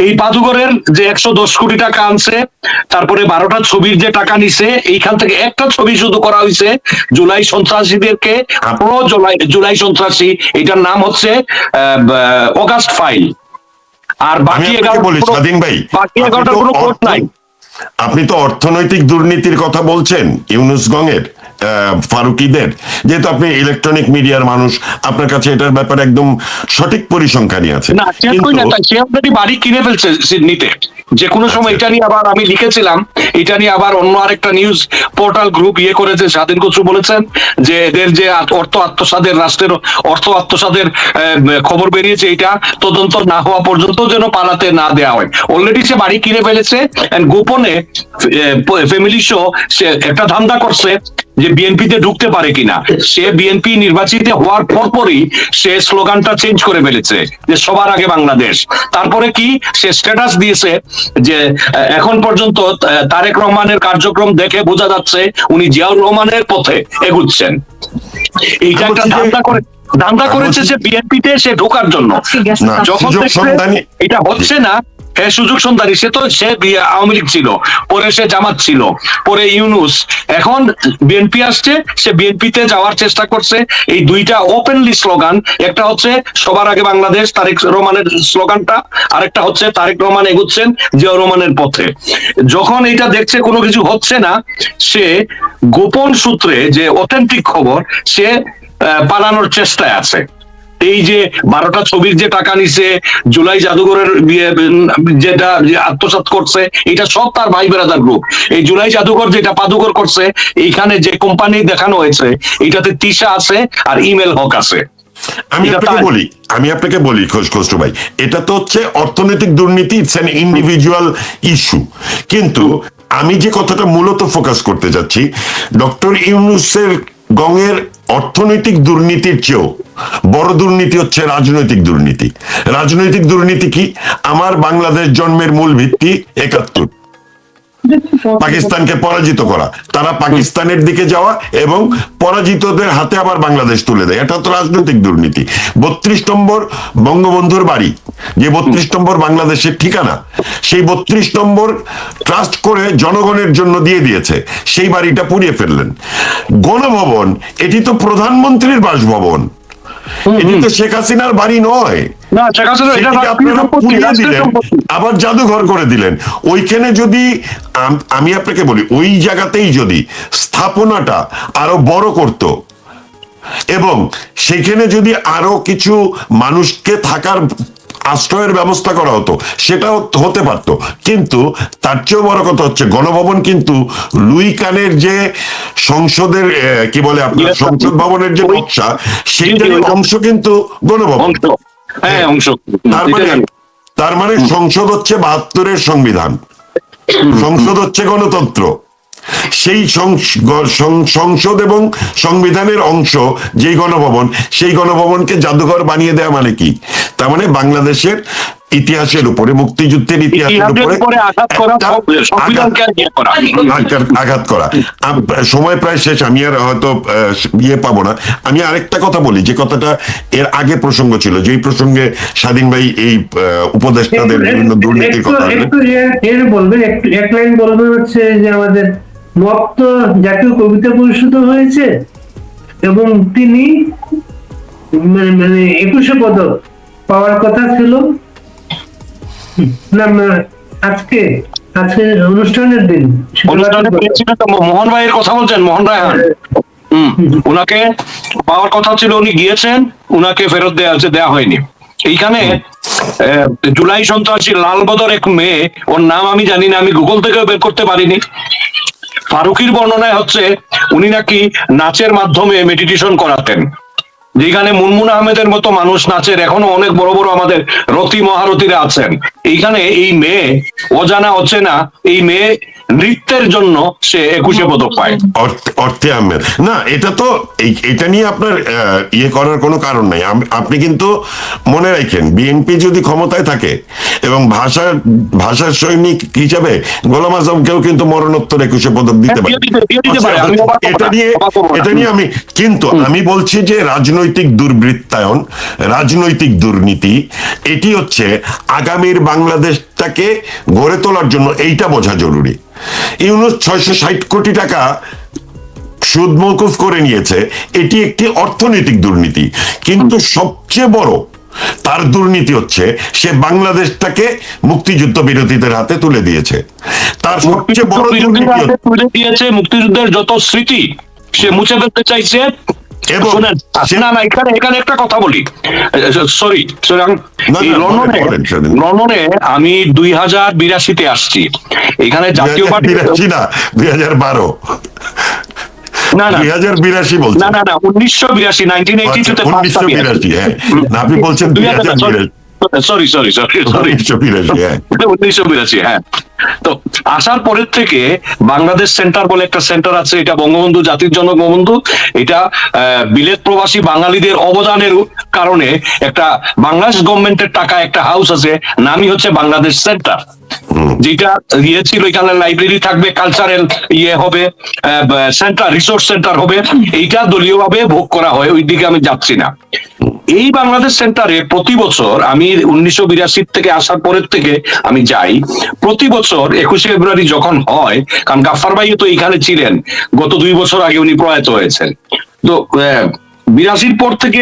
এই পাদুগরের যে 110 কোটি টাকা আনছে, তারপরে 12টা ছবির যে টাকা নিছে, এইখান থেকে একটা ছবি শুধু করা হয়েছে জুলাই সন্ত্রাসীদেরকে, জুলাই সন্ত্রাসী, এটার নাম হচ্ছে অগাস্ট ফাইল। আর বাকি 11টা কোনো কোর্ট নাই। আপনি তো অর্থনৈতিক দুর্নীতির কথা বলছেন ইউনূস গঙের, ফারুকিদের, যেহেতু আপনি ইলেকট্রনিক মিডিয়ার মানুষ, আপনার কাছে এটার ব্যাপারে একদম সঠিক পরিসংখ্যানই আছে। সে অলরেডি বাড়ি কিনে ফেলছে সিডনিতে। যে কোনো সময় এটা নিয়ে আবার আমি লিখেছিলাম, এটা নিয়ে আবার অন্য আরেকটা নিউজ পোর্টাল গ্রুপ করেছে, স্বাধীন কচু বলেছেন যে এদের যে অর্থ আত্মসাদের, রাষ্ট্রের অর্থ আত্মসাদের খবর বেরিয়েছে, এটা তদন্ত না হওয়া পর্যন্ত যেন পালাতে না দেওয়া হয়। অলরেডি সে বাড়ি কিনে ফেলেছে, গোপনে ফ্যামিলি শো সে একটা ধান্দা করছে যে বিএনপিতে ঢুকতে পারে কিনা। সে বিএনপি নির্বাচিত হওয়ার পরপরই সে স্লোগানটা চেঞ্জ করে ফেলেছে যে সবার আগে বাংলাদেশ। তারপরে কি সে স্ট্যাটাস দিয়েছে যে এখন পর্যন্ত তারেক রহমানের কার্যক্রম দেখে বোঝা যাচ্ছে উনি জিয়াউর রহমানের পথে এগুচ্ছেন। এইটা একটা ধান্দা করেছে সে বিএনপিতে সে ঢোকার জন্য। যখন এটা হচ্ছে না, সুযোগ সন্ধানী, সে আওয়ামী লীগ ছিল, পরে সে জামাত ছিল, পরে ইউনূস, এখন বিএনপি আসছে, সে বিএনপিতে যাওয়ার চেষ্টা করছে। এই দুইটা ওপেনলি স্লোগান, একটা হচ্ছে সবার আগে বাংলাদেশ তারেক রহমানের স্লোগানটা, আরেকটা হচ্ছে তারেক রহমান এগুচ্ছেন জিয়াউর রহমানের পথে। যখন এটা দেখছে কোনো কিছু হচ্ছে না, সে গোপন সূত্রে যে অথেন্টিক খবর, সে পালানোর চেষ্টায় আছে। এই যে 12টা ছবির যে টাকা নিছে, জুলাই জাদুঘরের যেটা আত্মসাৎ করছে, এটা সব তার ভাই বেরাদার গ্রুপ। এই জুলাই জাদুঘর যেটা পাদুঘর করছে, এইখানে যে কোম্পানি দেখানো হয়েছে, এটাতে তিশা আছে আর ইমেল হক আছে। আমি আপনাকে বলি খসরু ভাই, এটা তো হচ্ছে অর্থনৈতিক দুর্নীতি, ইটস অ্যান ইন্ডিভিজুয়াল ইস্যু। কিন্তু আমি যে কথাটা মূলত ফোকাস করতে যাচ্ছি, ডক্টর ইউনূসের গঙের অর্থনৈতিক দুর্নীতির চেয়েও বড় দুর্নীতি হচ্ছে রাজনৈতিক দুর্নীতি। রাজনৈতিক দুর্নীতি কি? আমার বাংলাদেশ জন্মের মূল ভিত্তি 71, পাকিস্তানকে পরাজিত করা, তারা পাকিস্তানের দিকে যাওয়া এবং পরাজিতদের হাতে আবার বাংলাদেশ তুলে দেয়, এটা তো রাজনৈতিক দুর্নীতি। 32 নম্বর বঙ্গবন্ধুর বাড়ি, যে 32 নম্বর বাংলাদেশের ঠিকানা, সেই 32 নম্বর ট্রাস্ট করে জনগণের জন্য দিয়ে দিয়েছে, সেই বাড়িটা পুড়িয়ে ফেললেন। গণভবন, এটি তো প্রধানমন্ত্রীর বাসভবন, এটি তো শেখ হাসিনার বাড়ি নয়। আবার জাদুঘর করে দিলেন ওইখানে। যদি আমি আপনাকে বলি, ওই জায়গাতেই যদি স্থাপনাটা আরো বড় করত এবং সেখানে যদি আরো কিছু মানুষকে থাকার আশ্রয়ের ব্যবস্থা করা হতো, সেটাও হতে পারত। কিন্তু তার চেয়েও বড় কথা হচ্ছে গণভবন কিন্তু লুই কানের যে সংসদের কি বলে আপনার সংসদ ভবনের যে নকশা, সেইটারই অংশ কিন্তু গণভবন। হ্যাঁ, অংশ। তার মানে সংসদ হচ্ছে 72-এর সংবিধান, সংসদ হচ্ছে গণতন্ত্র। সেই সংসদ এবং সংবিধানের অংশ যেই গণভবন, সেই গণভবনকে জাদুঘর বানিয়ে দেওয়া মানে কি? তার মানে বাংলাদেশের ইতিহাসের উপরে, মুক্তিযুদ্ধের ইতিহাসের উপরে আঘাত করা। সময় প্রায় শেষ, আমি আর হয়তো পাবো না। আমি আরেকটা কথা বলি, যে কথাটা এর আগে প্রসঙ্গ ছিল, যেই প্রসঙ্গে স্বাধীন ভাই এই উপদেষ্টাদের বিভিন্ন দুর্নীতির কথা বলবেন, এক লাইন বলবেন হচ্ছে যে আমাদের মত জাতীয় কবিতা পরিষদ হয়েছে এবং তিনি মানে 21 পদক পাওয়ার কথা ছিল না, আজকে অনুষ্ঠানের দিন মোহন ভাইয়ের কথা বলছেন, মোহন রায় উনাকে পাওয়ার কথা ছিল, উনি গিয়েছেন, উনাকে ফেরত দেওয়া হয়নি। এইখানে জুলাই সন্ত্রাসী লালবদর এক মেয়ে, ওর নাম আমি জানি না, আমি গুগল থেকেও বের করতে পারিনি। ফারুকির বর্ণনায় হচ্ছে উনি নাকি নাচের মাধ্যমে মেডিটেশন করাতেন, যেখানে মুনমুন আহমেদের মতো মানুষ নাচের, এখনো অনেক বড় বড় আমাদের রতি মহারথীরা আছেন। এইখানে এই মেয়ে অজানা অচেনা, এই মেয়ে নৃত্যের জন্য সে 21 পদক পায়। অর্থে আহমেদ না, এটা তো এটা নিয়ে আপনার ইয়ে করার কোনো কারণ নাই। আপনি কিন্তু মনে রাখেন, বিএনপি যদি ক্ষমতায় থাকে এবং ভাষার সৈনিক হিসাবে গোলাম আজমকেও কিন্তু মরণোত্তর 21 পদক দিতে পারে। এটা নিয়ে আমি কিন্তু আমি বলছি যে রাজনৈতিক দুর্বৃত্তায়ন, রাজনৈতিক দুর্নীতি, এটি হচ্ছে আগামীর বাংলাদেশটাকে গড়ে তোলার জন্য এইটা বোঝা জরুরি। ইউনূস 660 কোটি টাকা সুদ মওকুফ করে নিয়েছে, এটি একটি অর্থনৈতিক দুর্নীতি, কিন্তু সবচেয়ে বড় তার দুর্নীতি হচ্ছে সে বাংলাদেশটাকে মুক্তিযুদ্ধ বিরোধীদের হাতে তুলে দিয়েছে। তার সবচেয়ে বড় দুর্নীতি তুলে দিয়েছে মুক্তিযুদ্ধের যত স্মৃতি সে মুছে ফেলতে চাইছে। এখানে একটা কথা বলি, সরি, লন্ডনে আমি 2082-তে আসছি। এখানে জাতীয় পার্টি 2012 না 2082 বলছেন? না 1982, 1982 হ্যাঁ, আপনি বলছেন 2082। সরি 1982, হ্যাঁ। তো আসার পরের থেকে বাংলাদেশ সেন্টার বলে একটা সেন্টার আছে, এটা বঙ্গবন্ধু জাতির জনক বঙ্গবন্ধু, এটা বিলেত প্রবাসী বাঙালিদের অবদানের কারণে একটা বাংলাদেশ গভর্নমেন্টের টাকা একটা হাউস আছে, নামই হচ্ছে বাংলাদেশ সেন্টার, যেটা ইয়ে ছিল, এখানে লাইব্রেরি থাকবে, কালচারাল ইয়ে হবে, সেন্টার, রিসোর্স সেন্টার হবে। এইটা দলীয় ভাবে ভোগ করা হয়, ওই দিকে আমি যাচ্ছি না। এই বাংলাদেশ সেন্টারে প্রতি বছর, আমি 1982 থেকে আসার পরের থেকে আমি যাই, প্রতি বছর 21 ফেব্রুয়ারি যখন হয়, কারণ গাফফার ভাই তো এখানে ছিলেন, গত 2 বছর আগে উনি প্রয়াত হয়েছেন, তো 82 পর থেকে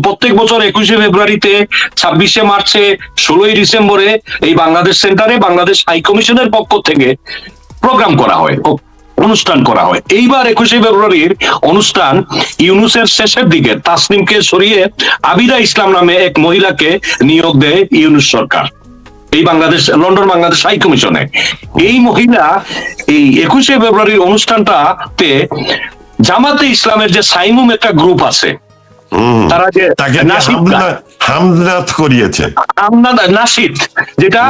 প্রত্যেক বছর 21 ফেব্রুয়ারিতে, 26 মার্চে, 16 ডিসেম্বরে এই বাংলাদেশ সেন্টারে বাংলাদেশ হাই কমিশনের পক্ষ থেকে প্রোগ্রাম করা হয়, অনুষ্ঠান করা হয়। এইবার 21 ফেব্রুয়ারির অনুষ্ঠান ইউনূসের শেষের দিকে তাসনিমকে সরিয়ে আবিদা ইসলাম নামে এক মহিলাকে নিয়োগ দেয় ইউনূস সরকার এই লন্ডন বাংলাদেশ হাই কমিশনে। এই মহিলা এই 21 ফেব্রুয়ারির অনুষ্ঠানটাতে জামাতে ইসলামের যে সাইমুম একটা গ্রুপ আছে, তারা যে হামদাত করিয়েছে, নাশিদ, যেটা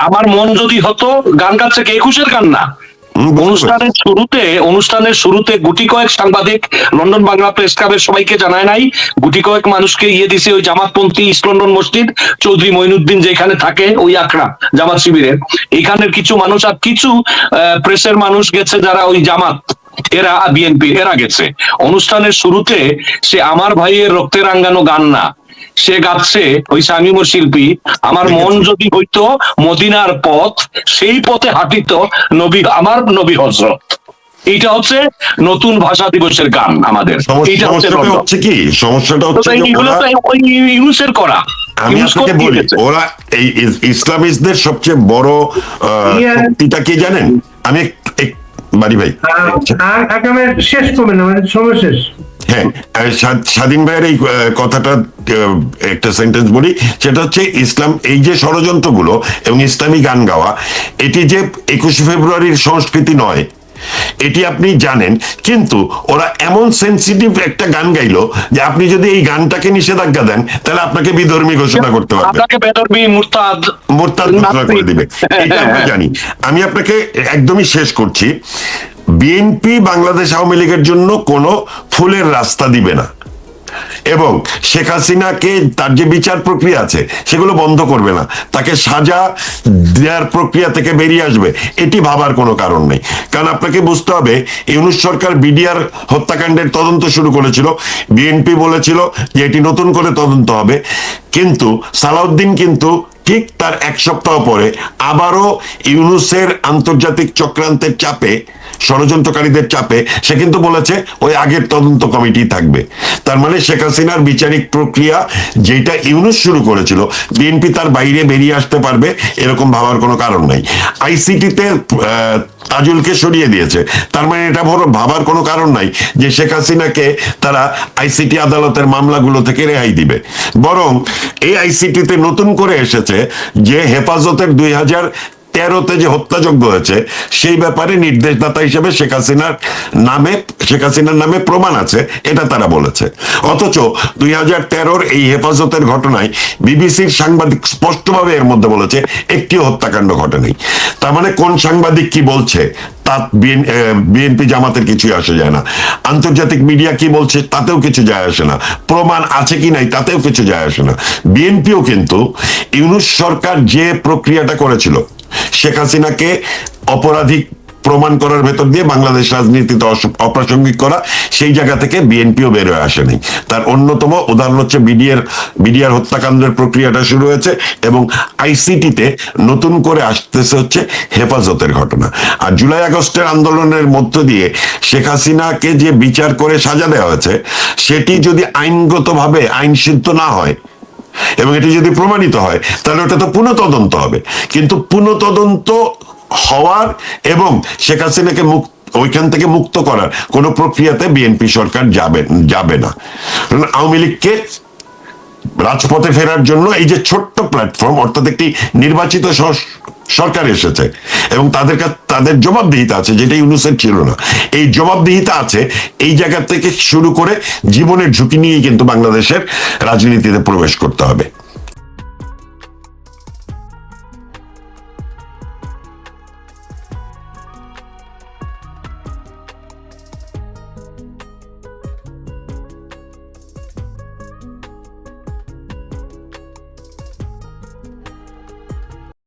আমার মন যদি হতো গান গাচ্ছে, 21-এর গান না। অনুষ্ঠানের শুরুতে গুটি কয়েক সাংবাদিক লন্ডন বাংলা প্রেস ক্লাবের সবাইকে জানায় নাই, গুটি কয়েক মানুষকে দিছে ওই জামাতপন্থী ইস্ট লন্ডন মসজিদ, চৌধুরী মঈনুদ্দিন যেখানে থাকে, ওই আখড়া জামাত শিবিরের, এখানের কিছু মানুষ আর কিছু প্রেসের মানুষ গেছে, যারা ওই জামাত, এরা বিএনপি, এরা গেছে। অনুষ্ঠানের শুরুতে সে আমার ভাইয়ের রক্তে রাঙ্গানো গান না, সে গাচ্ছে ওই শামীমুর শিল্পী, আমার মন যদি হইতো মদিনার পথ, সেই পথে হাঁটিত নবী, আমার নবী হযরত। এইটা হচ্ছে নতুন ভাষা দিবসের গান আমাদের। এইটা হচ্ছে কি সমস্যাটা হচ্ছে ইউনূসের করা। আমি আপনাকে বলি, ওরা এই ইসলামিস্টদের সবচেয়ে বড় শক্তিটা কি জানেন? আমি বাড়ি ভাই শেষ করবেন, আমাদের সময় শেষ। হ্যাঁ, স্বাধীন ভাইয়ের এই কথাটা একটা সেন্টেন্স বলি, সেটা হচ্ছে ইসলাম এই যে ষড়যন্ত্রগুলো এবং ইসলামী গান গাওয়া, এটি যে 21শে ফেব্রুয়ারির সংস্কৃতি নয়, এটি আপনি জানেন, কিন্তু ওরা এমন সেন্সিটিভ একটা গান গাইলো যে আপনি যদি এই গানটাকে নিষেধাজ্ঞা দেন তাহলে আপনাকে বিধর্মী ঘোষণা করতে পারবে, আপনাকে বেদর্মী মুরতাদ মোরতাদ ঘোষণা করে দিবে। এটা আমরা জানি। আমি আপনাকে একদমই শেষ করছি, বিএনপি বাংলাদেশ আওয়ামী লীগের জন্য কোনো ফুলের রাস্তা দিবে না, এবং শেখ হাসিনাকে তার যে বিচার প্রক্রিয়া আছে সেগুলো বন্ধ করবে না, তাকে সাজা দেওয়ার প্রক্রিয়া থেকে বেরিয়ে আসবে, এটি ভাবার কোনো কারণ নেই। কারণ আপনাকে বুঝতে হবে, ইউনূস সরকার বিডিআর হত্যাকাণ্ডের তদন্ত শুরু করেছিল, বিএনপি বলেছিল যে এটি নতুন করে তদন্ত হবে, কিন্তু সালাউদ্দিন কিন্তু ঠিক তার এক সপ্তাহ পরে আবারও ইউনূসের আন্তর্জাতিক চক্রান্তের চাপে, ষড়যন্ত্রকারীদের চাপে সে কিন্তু বলেছে ওই আগের তদন্ত কমিটি থাকবে। তার মানে শেখ হাসিনার বিচারিক প্রক্রিয়া যেটা ইউনূস শুরু করেছিল, বিএনপি তার বাইরে বেরিয়ে আসতে পারবে এরকম ভাবার কোনো কারণ নাই। আইসিটিতে তাজুলকে সরিয়ে দিয়েছে, তার মানে এটা ভাবার কোনো কারণ নাই যে শেখ হাসিনাকে তারা আইসিটি আদালতের মামলাগুলো থেকে রেহাই দিবে। বরং এই আইসিটিতে নতুন করে এসেছে যে হেফাজতের 2013-তে যে হত্যাযজ্ঞ হয়েছে সেই ব্যাপারে নির্দেশদাতা হিসেবে শেখ হাসিনার নামে প্রমাণ আছে, এটা তারা বলেছে। অথচ 2013-র এই হেফাজতের ঘটনায় বিবিসির সাংবাদিক স্পষ্টভাবে এর মধ্যে বলেছে একটিও হত্যাকাণ্ড ঘটেনি। তার মানে কোন সাংবাদিক কি বলছে তা বিএনপি জামাতের কিছুই আসে যায় না, আন্তর্জাতিক মিডিয়া কি বলছে তাতেও কিছু যায় আসে না, প্রমাণ আছে কি নাই তাতেও কিছু যায় আসে না। বিএনপিও কিন্তু ইউনূস সরকার যে প্রক্রিয়াটা করেছিল শেখ হাসিনাকে অপরাধী প্রমাণ করার ভেতর দিয়ে বাংলাদেশ রাজনীতিতে অপ্রাসঙ্গিক করা, সেই জায়গা থেকে বিএনপিও বের হয়ে আসেনি। তার অন্যতম উদাহরণ হচ্ছে বিডিআর হত্যাকাণ্ডের প্রক্রিয়াটা শুরু হয়েছে, এবং আইসিটিতে নতুন করে আসতেছে হচ্ছে হেফাজতের ঘটনা। আর জুলাই আগস্টের আন্দোলনের মধ্য দিয়ে শেখ হাসিনাকে যে বিচার করে সাজা দেওয়া হয়েছে, সেটি যদি আইনগতভাবে আইনসিদ্ধ না হয় এবং এটি যদি প্রমাণিত হয় তাহলে ওটা তো পুনঃতদন্ত হবে। কিন্তু পুনঃতদন্ত হওয়ার এবং শেখ হাসিনাকে ওইখান থেকে মুক্ত করার কোন প্রক্রিয়াতে বিএনপি সরকার যাবে না। আওয়ামী লীগকে রাজপথে ফেরার জন্য এই যে ছোট্ট প্ল্যাটফর্ম, অর্থাৎ একটি নির্বাচিত সরকার এসেছে এবং তাদের জবাবদিহিতা আছে, যেটা ইউনূসের ছিল না। এই জবাবদিহিতা আছে, এই জায়গা থেকে শুরু করে জীবনের ঝুঁকি নিয়ে কিন্তু বাংলাদেশের রাজনীতিতে প্রবেশ করতে হবে।